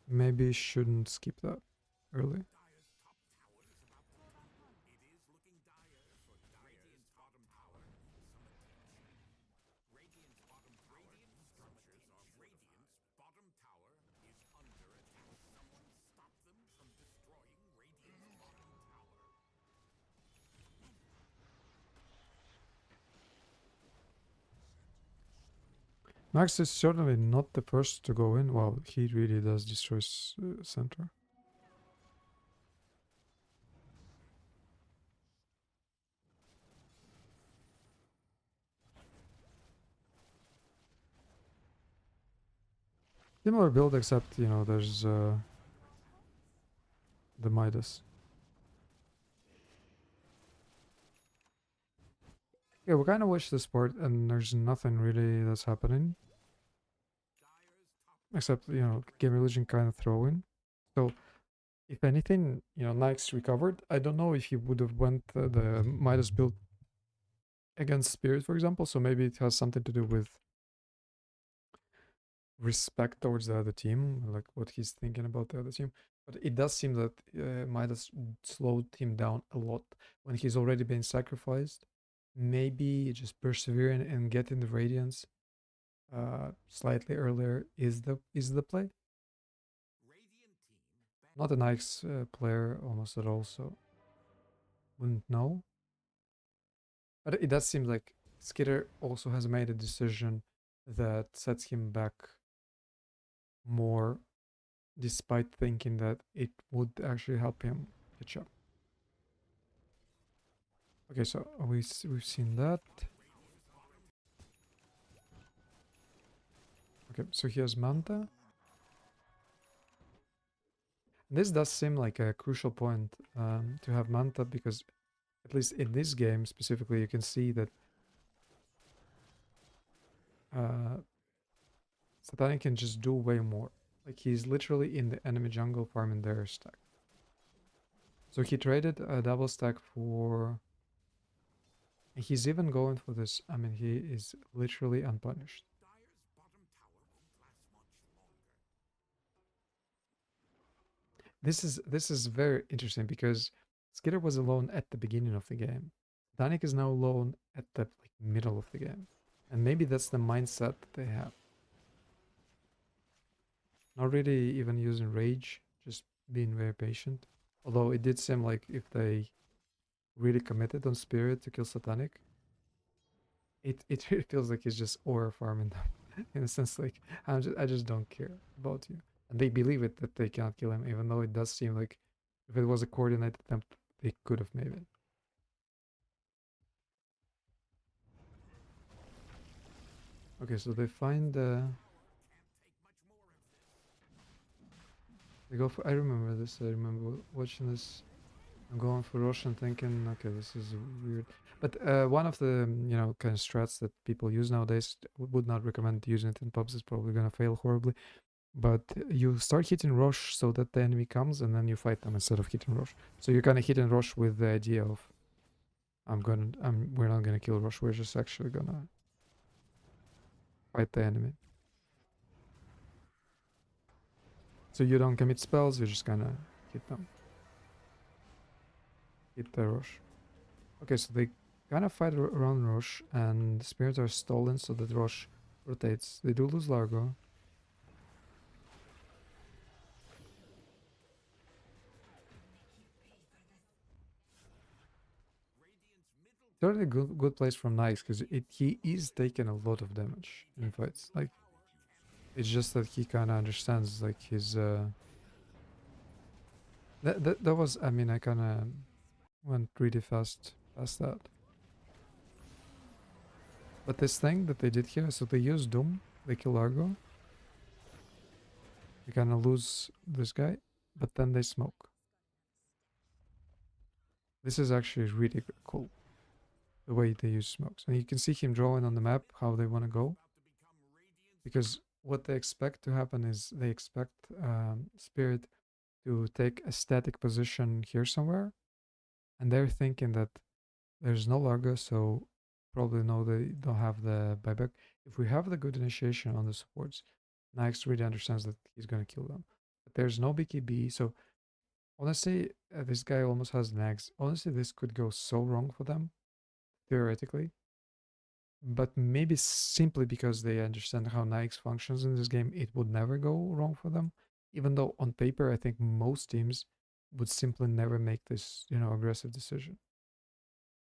Maybe shouldn't skip that early. Naix is certainly not the first to go in. Wow, he really does destroy center. Similar build, except there's the Midas. Yeah, we kind of wish this part, and there's nothing really that's happening. Except, Game Religion kind of throwing. So, if anything, Naix recovered. I don't know if he would have went the Midas build against Spirit, for example. So maybe it has something to do with respect towards the other team, like what he's thinking about the other team. But it does seem that Midas slowed him down a lot when he's already been sacrificed. Maybe just persevering and getting the Radiance slightly earlier is the play. Not a Naix player almost at all, so wouldn't know. But it does seem like Skiter also has made a decision that sets him back more, despite thinking that it would actually help him catch up. Okay, so we've seen that. Okay, so he has Manta. This does seem like a crucial point to have Manta, because at least in this game specifically, you can see that Satanic can just do way more. Like, he's literally in the enemy jungle farming their stack. So he traded a double stack for... He's even going for this. I mean, he is literally unpunished. This is very interesting because Skitter was alone at the beginning of the game. Danik is now alone at the middle of the game. And maybe that's the mindset that they have. Not really even using rage, just being very patient. Although it did seem like if they really committed on Spirit to kill Satanic, it really feels like he's just aura farming them. In a sense, like, I just don't care about you. And they believe it that they can't kill him, even though it does seem like if it was a coordinated attempt, they could have made it. Okay, so they find they go for... I remember this. I remember watching this. I'm going for Rosh and thinking, okay, this is weird. But one of the kind of strats that people use nowadays, would not recommend using it in pubs. It's probably gonna fail horribly. But you start hitting Rosh so that the enemy comes, and then you fight them instead of hitting Rosh. So you're kind of hitting Rosh with the idea of, we're not gonna kill Rosh. We're just actually gonna fight the enemy. So you don't commit spells. You're just gonna hit them. Hit the Rosh. Okay, so they kind of fight around Rosh, and the spirits are stolen so that Rosh rotates. They do lose Largo. Certainly a good place from Naix, because he is taking a lot of damage in fights. Like, it's just that he kind of understands, like, his that was... I mean, I kind of went really fast past that. But this thing that they did here, so they use Doom, they kill Largo. They kind of lose this guy, but then they smoke. This is actually really cool, the way they use smokes. And you can see him drawing on the map how they want to go. Because what they expect to happen is they expect Spirit to take a static position here somewhere. And they're thinking that there's no Largo, so probably no, they don't have the buyback. If we have the good initiation on the supports, Naix really understands that he's going to kill them. But there's no BKB, so honestly, this guy almost has nags. Honestly, this could go so wrong for them, theoretically. But maybe simply because they understand how Naix functions in this game, it would never go wrong for them. Even though on paper, I think most teams would simply never make this, aggressive decision.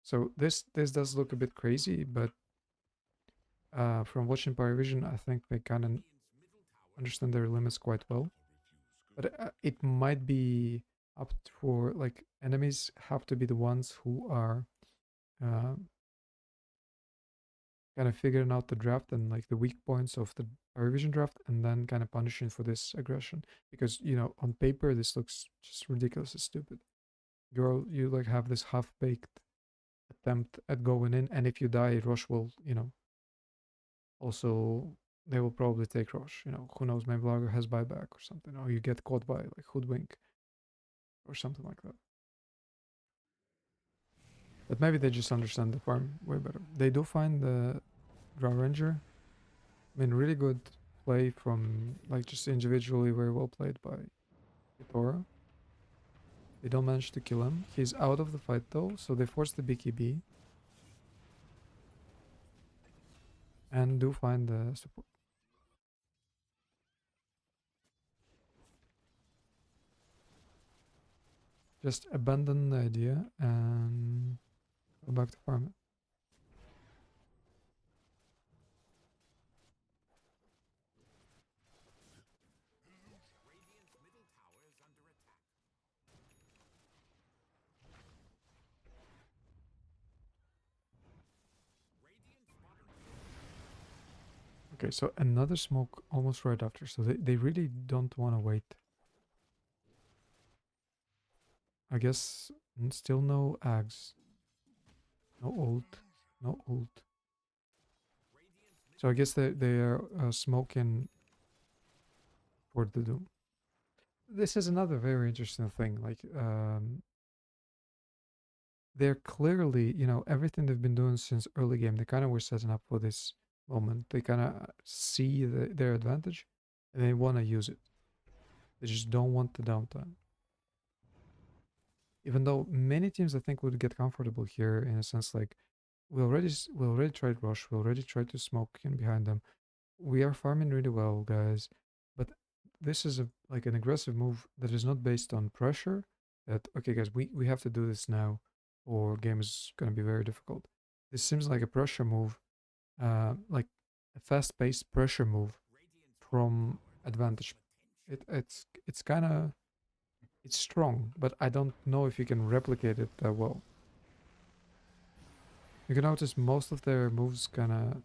So this does look a bit crazy, but from watching Parivison, I think they kind of understand their limits quite well. But it might be up for, like, enemies have to be the ones who are kind of figuring out the draft and like the weak points of the revision draft, and then kind of punishing for this aggression. Because on paper this looks just ridiculously stupid. You like have this half-baked attempt at going in, and if you die, Rosh will also, they will probably take Rosh. Who knows, maybe Largo has buyback or something, or you get caught by like Hoodwink or something like that. But maybe they just understand the farm way better. They do find the Draw Ranger. I mean, really good play from, like, just individually very well played by Kitora. They don't manage to kill him. He's out of the fight though, so they force the BKB. And do find the support. Just abandon the idea and go back to farming. Okay, so another smoke almost right after. So they really don't want to wait. I guess still no Ags. No ult. No ult. So I guess they are smoking for the Doom. This is another very interesting thing. Like, they're clearly, you know, everything they've been doing since early game, they kind of were setting up for this moment. They kind of see their advantage and they want to use it. They just don't want the downtime. Even though many teams, I think, would get comfortable here in a sense like, we already tried rush, we already tried to smoke in behind them. We are farming really well, guys. But this is like an aggressive move that is not based on pressure. That, okay, guys, we have to do this now, or game is gonna be very difficult. This seems like a pressure move, like a fast-paced pressure move from advantage. It's kind of, it's strong, but I don't know if you can replicate it that well. You can notice most of their moves kind of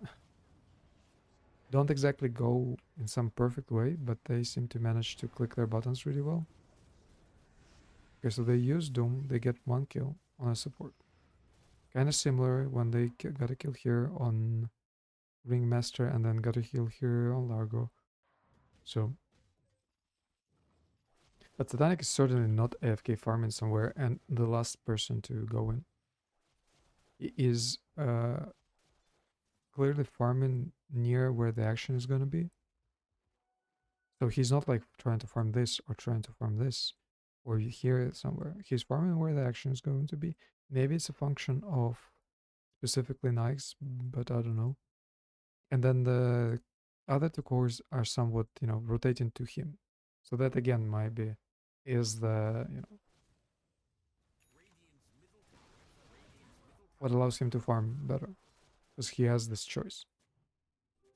don't exactly go in some perfect way, but they seem to manage to click their buttons really well. Okay, so they use Doom, they get 1 kill on a support. Kind of similar when they got a kill here on Ringmaster and then got a kill here on Largo. So, but Satanic is certainly not AFK farming somewhere, and the last person to go in. He is clearly farming near where the action is going to be. So he's not like trying to farm this or trying to farm this or here somewhere. He's farming where the action is going to be. Maybe it's a function of specifically Naix, but I don't know. And then the other two cores are somewhat, you know, rotating to him. So that again might be is the, you know, what allows him to farm better because he has this choice.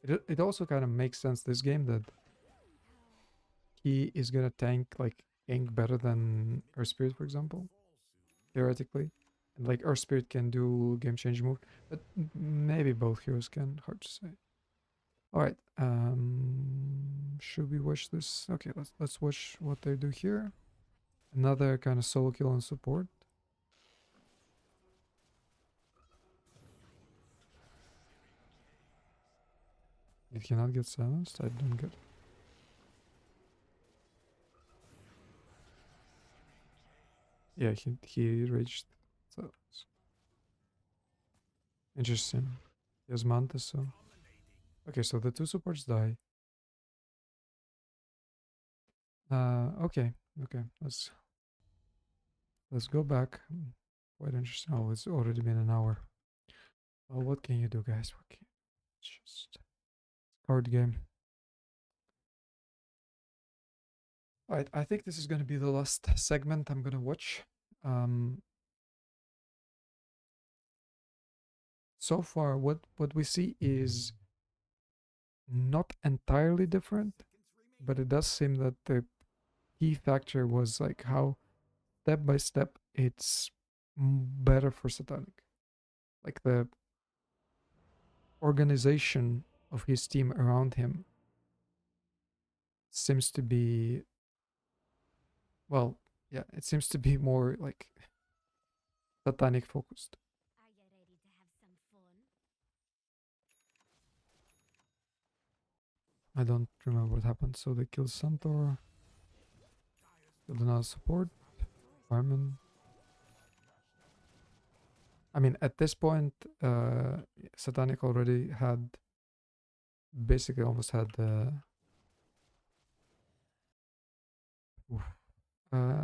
It also kind of makes sense this game that he is gonna tank better than Earth Spirit, for example, theoretically. And like Earth Spirit can do game changing move, but maybe both heroes can. Hard to say. All right. Should we watch this? Okay, let's watch what they do here. Another kind of solo kill on support. Did he not get silenced? I don't get it. Yeah, he reached silence. Interesting. He has Manta, so. Okay, so the two supports die. Okay, let's go back. Quite interesting. Oh, it's already been an hour. Well, what can you do, guys? What can it's just card game. Alright, I think this is gonna be the last segment I'm gonna watch. So far, what we see is not entirely different, but it does seem that the key factor was like how step by step it's better for Satanic. Like the organization of his team around him seems to be, well, yeah, it seems to be more like Satanic focused. Are you ready to have some fun? I don't remember what happened. So they killed Santor, killed another support, Fireman. I mean, at this point, Satanic already had basically almost had the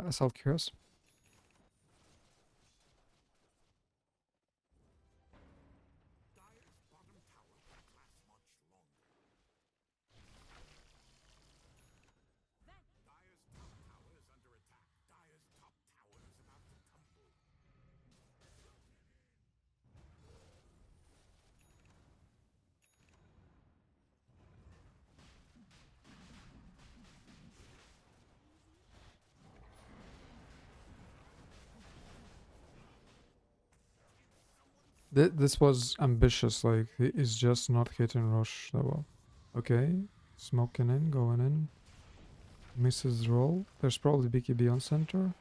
Assault Curious. This was ambitious, like, he is just not hitting Rush that well. Okay, smoking in, going in. Misses roll. There's probably BKB on center.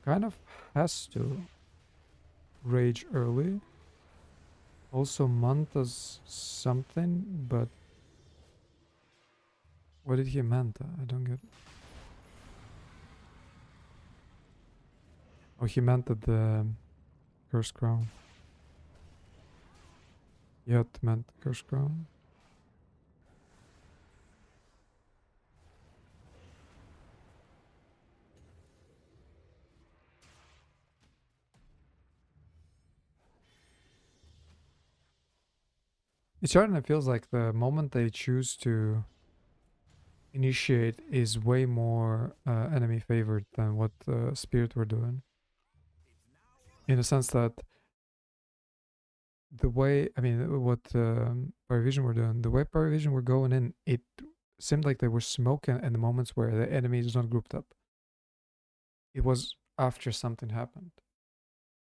Kind of has to rage early. Also, Manta's something, but what did he Manta? I don't get. Oh, he Manta the Curse Crown. Yet meant Curse Crown. It certainly feels like the moment they choose to initiate is way more enemy favored than what Spirit were doing. In the sense that the way, I mean, what Parivison were doing, the way Parivison were going in, it seemed like they were smoking in the moments where the enemy is not grouped up. It was after something happened.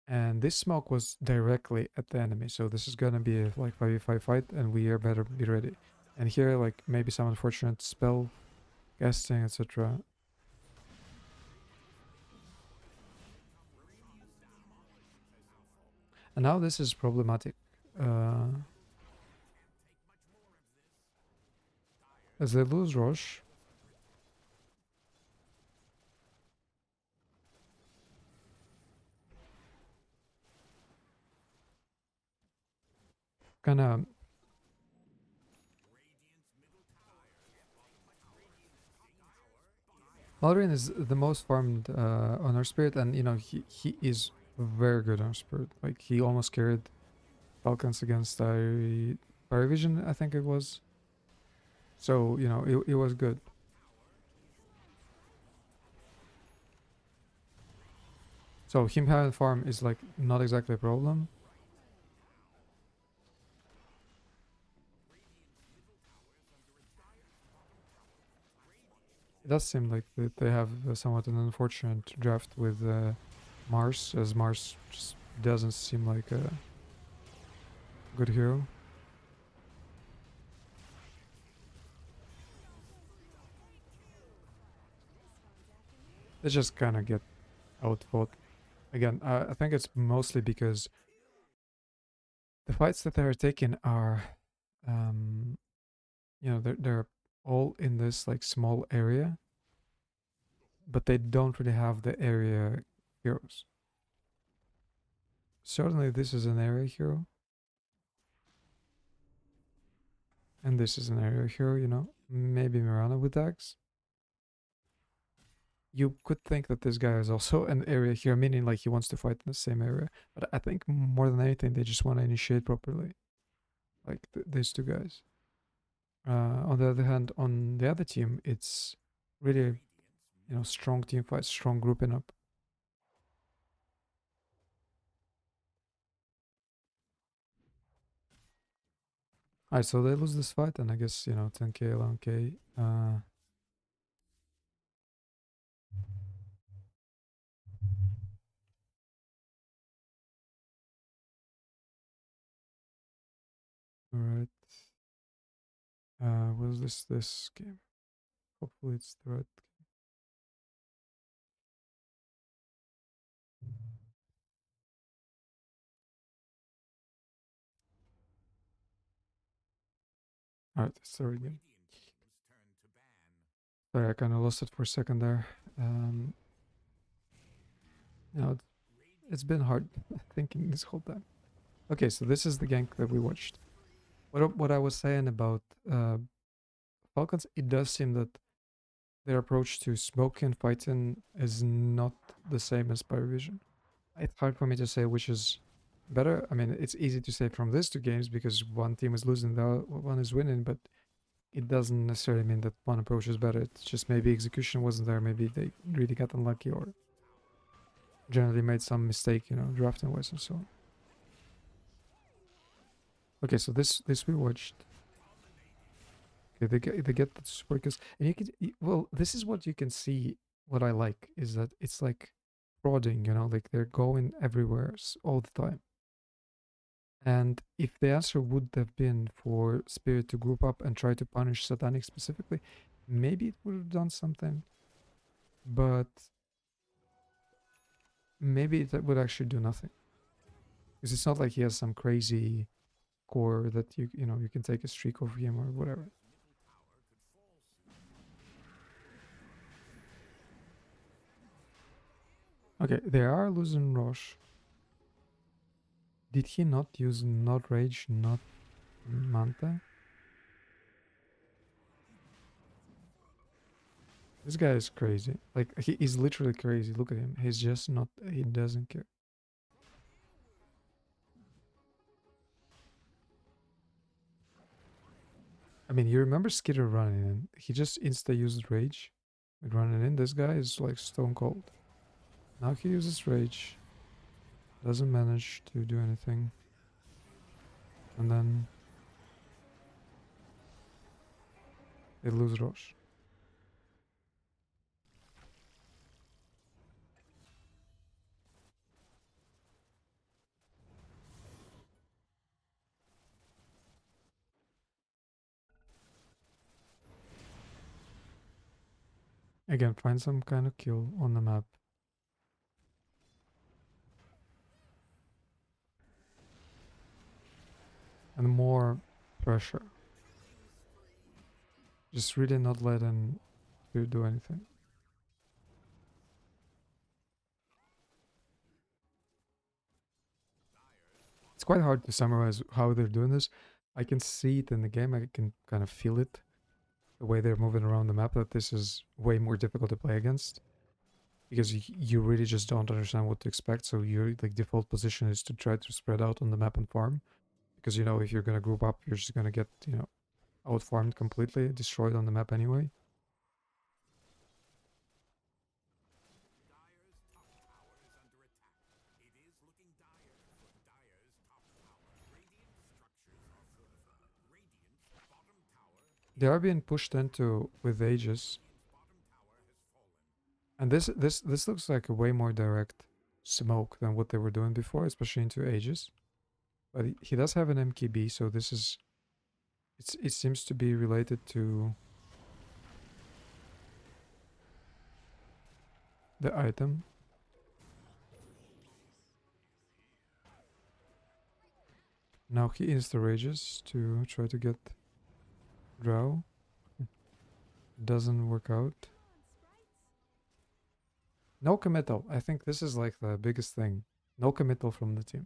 And this smoke was directly at the enemy, so this is gonna be a like 5v5 fight, and we are better be ready. And here, like, maybe some unfortunate spell casting, etc. And now this is problematic. As they lose Rosh, kinda Valerian is the most farmed on our spirit, and you know he is very good on our spirit. Like, he almost carried Falcons against Parivison, I think it was. So you know it was good. So him having farm is like not exactly a problem. It does seem like that they have somewhat an unfortunate draft with Mars, as Mars just doesn't seem like a good hero. They just kind of get outfought. Again, I think it's mostly because the fights that they're taking are, you know, they're all in this like small area, but they don't really have the area heroes. Certainly, this is an area hero, and this is an area hero. You know, maybe Mirana with Dax. You could think that this guy is also an area hero, meaning like he wants to fight in the same area. But I think more than anything, they just want to initiate properly, like these two guys. On the other hand, on the other team, it's really, you know, strong team fights, strong grouping up. Alright, so they lose this fight, and I guess, you know, 10k, 11k. Alright. Was this game? Hopefully it's the right game. Alright, it's the right game. Sorry, I kind of lost it for a second there. You know, it's been hard thinking this whole time. Okay, so this is the gank that we watched. What I was saying about Falcons, it does seem that their approach to smoking fighting is not the same as Parivison. It's hard for me to say which is better. I mean, it's easy to say from these two games because one team is losing, the other one is winning, but it doesn't necessarily mean that one approach is better. It's just maybe execution wasn't there, maybe they really got unlucky or generally made some mistake, drafting wise and so on. Okay, so this we watched. Okay, they get the super kills, and well, this is what you can see. What I like is that it's like prodding, like they're going everywhere all the time. And if the answer would have been for Spirit to group up and try to punish Satanic specifically, maybe it would have done something. But maybe it would actually do nothing. Because it's not like he has some crazy core that you can take a streak over him or whatever. Okay, they are losing Roche. Did he not use not Rage, not Manta? This guy is crazy. Like, he is literally crazy. Look at him. He's just not... He doesn't care. I mean, you remember Skitter running in. He just insta-used Rage. With running in, this guy is like stone cold. Now he uses Rage. Doesn't manage to do anything. And then... they lose Roche. Again, find some kind of kill on the map. And more pressure. Just really not let him do anything. It's quite hard to summarize how they're doing this. I can see it in the game. I can kind of feel it. The way they're moving around the map, that this is way more difficult to play against. Because you really just don't understand what to expect. So your like default position is to try to spread out on the map and farm. Because if you're gonna group up, you're just gonna get, out farmed completely, destroyed on the map anyway. They are being pushed into with Aegis. And this looks like a way more direct smoke than what they were doing before, especially into Aegis. But he does have an MKB, so this is... It seems to be related to the item. Now he insta-rages to try to get Drow. Doesn't work out. No committal. I think this is like the biggest thing. No committal from the team.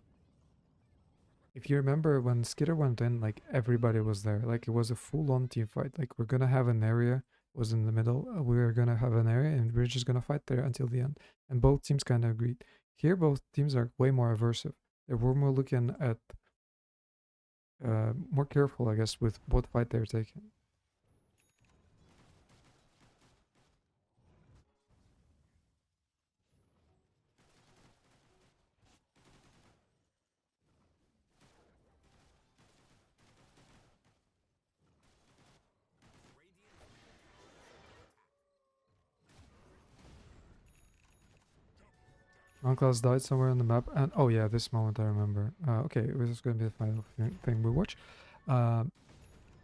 If you remember when Skitter went in, like everybody was there. Like it was a full-on team fight. Like we're gonna have an area, was in the middle. We're gonna have an area and we're just gonna fight there until the end. And both teams kind of agreed. Here both teams are way more aversive. They were more looking at... more careful, I guess, with what fight they're taking. Non-class died somewhere on the map, and oh yeah, this moment I remember. Okay, this is going to be the final thing we watch.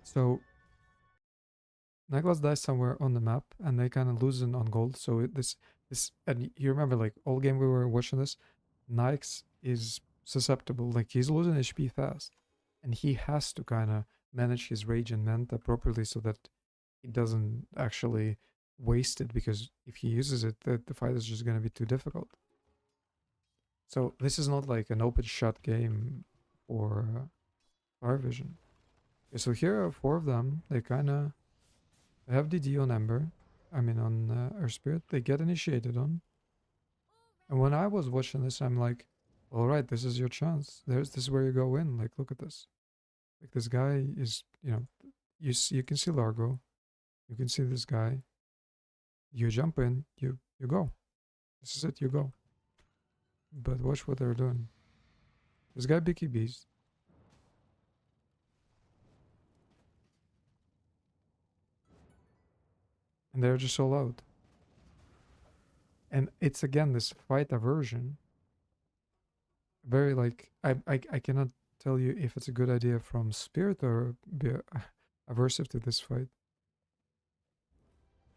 So Naix dies somewhere on the map, and they kind of losing on gold. So this, and you remember, like all game we were watching this, Naix is susceptible. Like he's losing HP fast, and he has to kind of manage his rage and manta properly so that he doesn't actually waste it. Because if he uses it, the fight is just going to be too difficult. So this is not like an open shot game for Parivison. Okay, so here are 4 of them. They kind of have DD on Ember. I mean on Earth Spirit. They get initiated on. And when I was watching this, I'm like, all right, this is your chance. This is where you go in. Like, look at this. Like this guy is, you can see Largo. You can see this guy. You jump in. You go. This is it. You go. But watch what they're doing. This guy BKBs. And they're just all out. And it's again this fight aversion. Very like I cannot tell you if it's a good idea from Spirit or be aversive to this fight.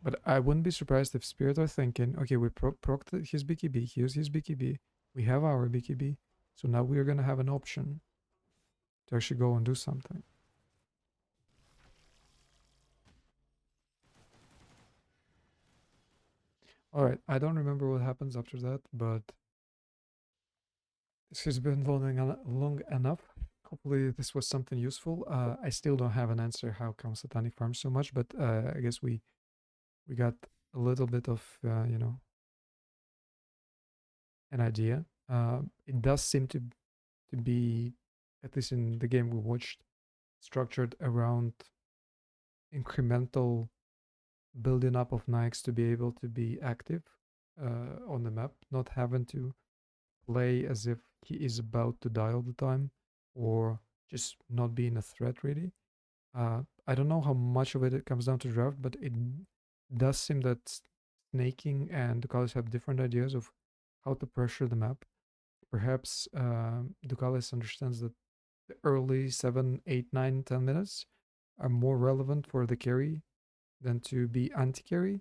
But I wouldn't be surprised if Spirit are thinking, okay, we procced his BKB, here's his BKB, we have our BKB, so now we're gonna have an option to actually go and do something. Alright, I don't remember what happens after that, but this has been long enough. Hopefully this was something useful. I still don't have an answer how come Satanic farms so much, but I guess we got a little bit of, an idea. It does seem to be, at least in the game we watched, structured around incremental building up of Naix to be able to be active on the map, not having to play as if he is about to die all the time or just not being a threat really. I don't know how much of it comes down to draft, but it does seem that Snaking and Ducalis have different ideas of how to pressure the map. Perhaps Ducalis understands that the early 7, 8, 9, 10 minutes are more relevant for the carry than to be anti-carry.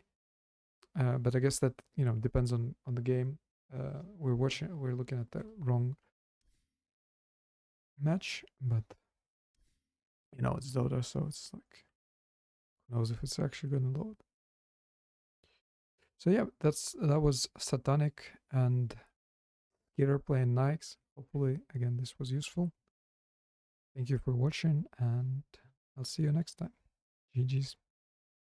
But I guess that depends on the game. We're looking at the wrong match, but it's Dota, so it's like who knows if it's actually gonna load. So yeah, that was Satanic and Skiter playing Naix. Hopefully, again, this was useful. Thank you for watching, and I'll see you next time. GG's.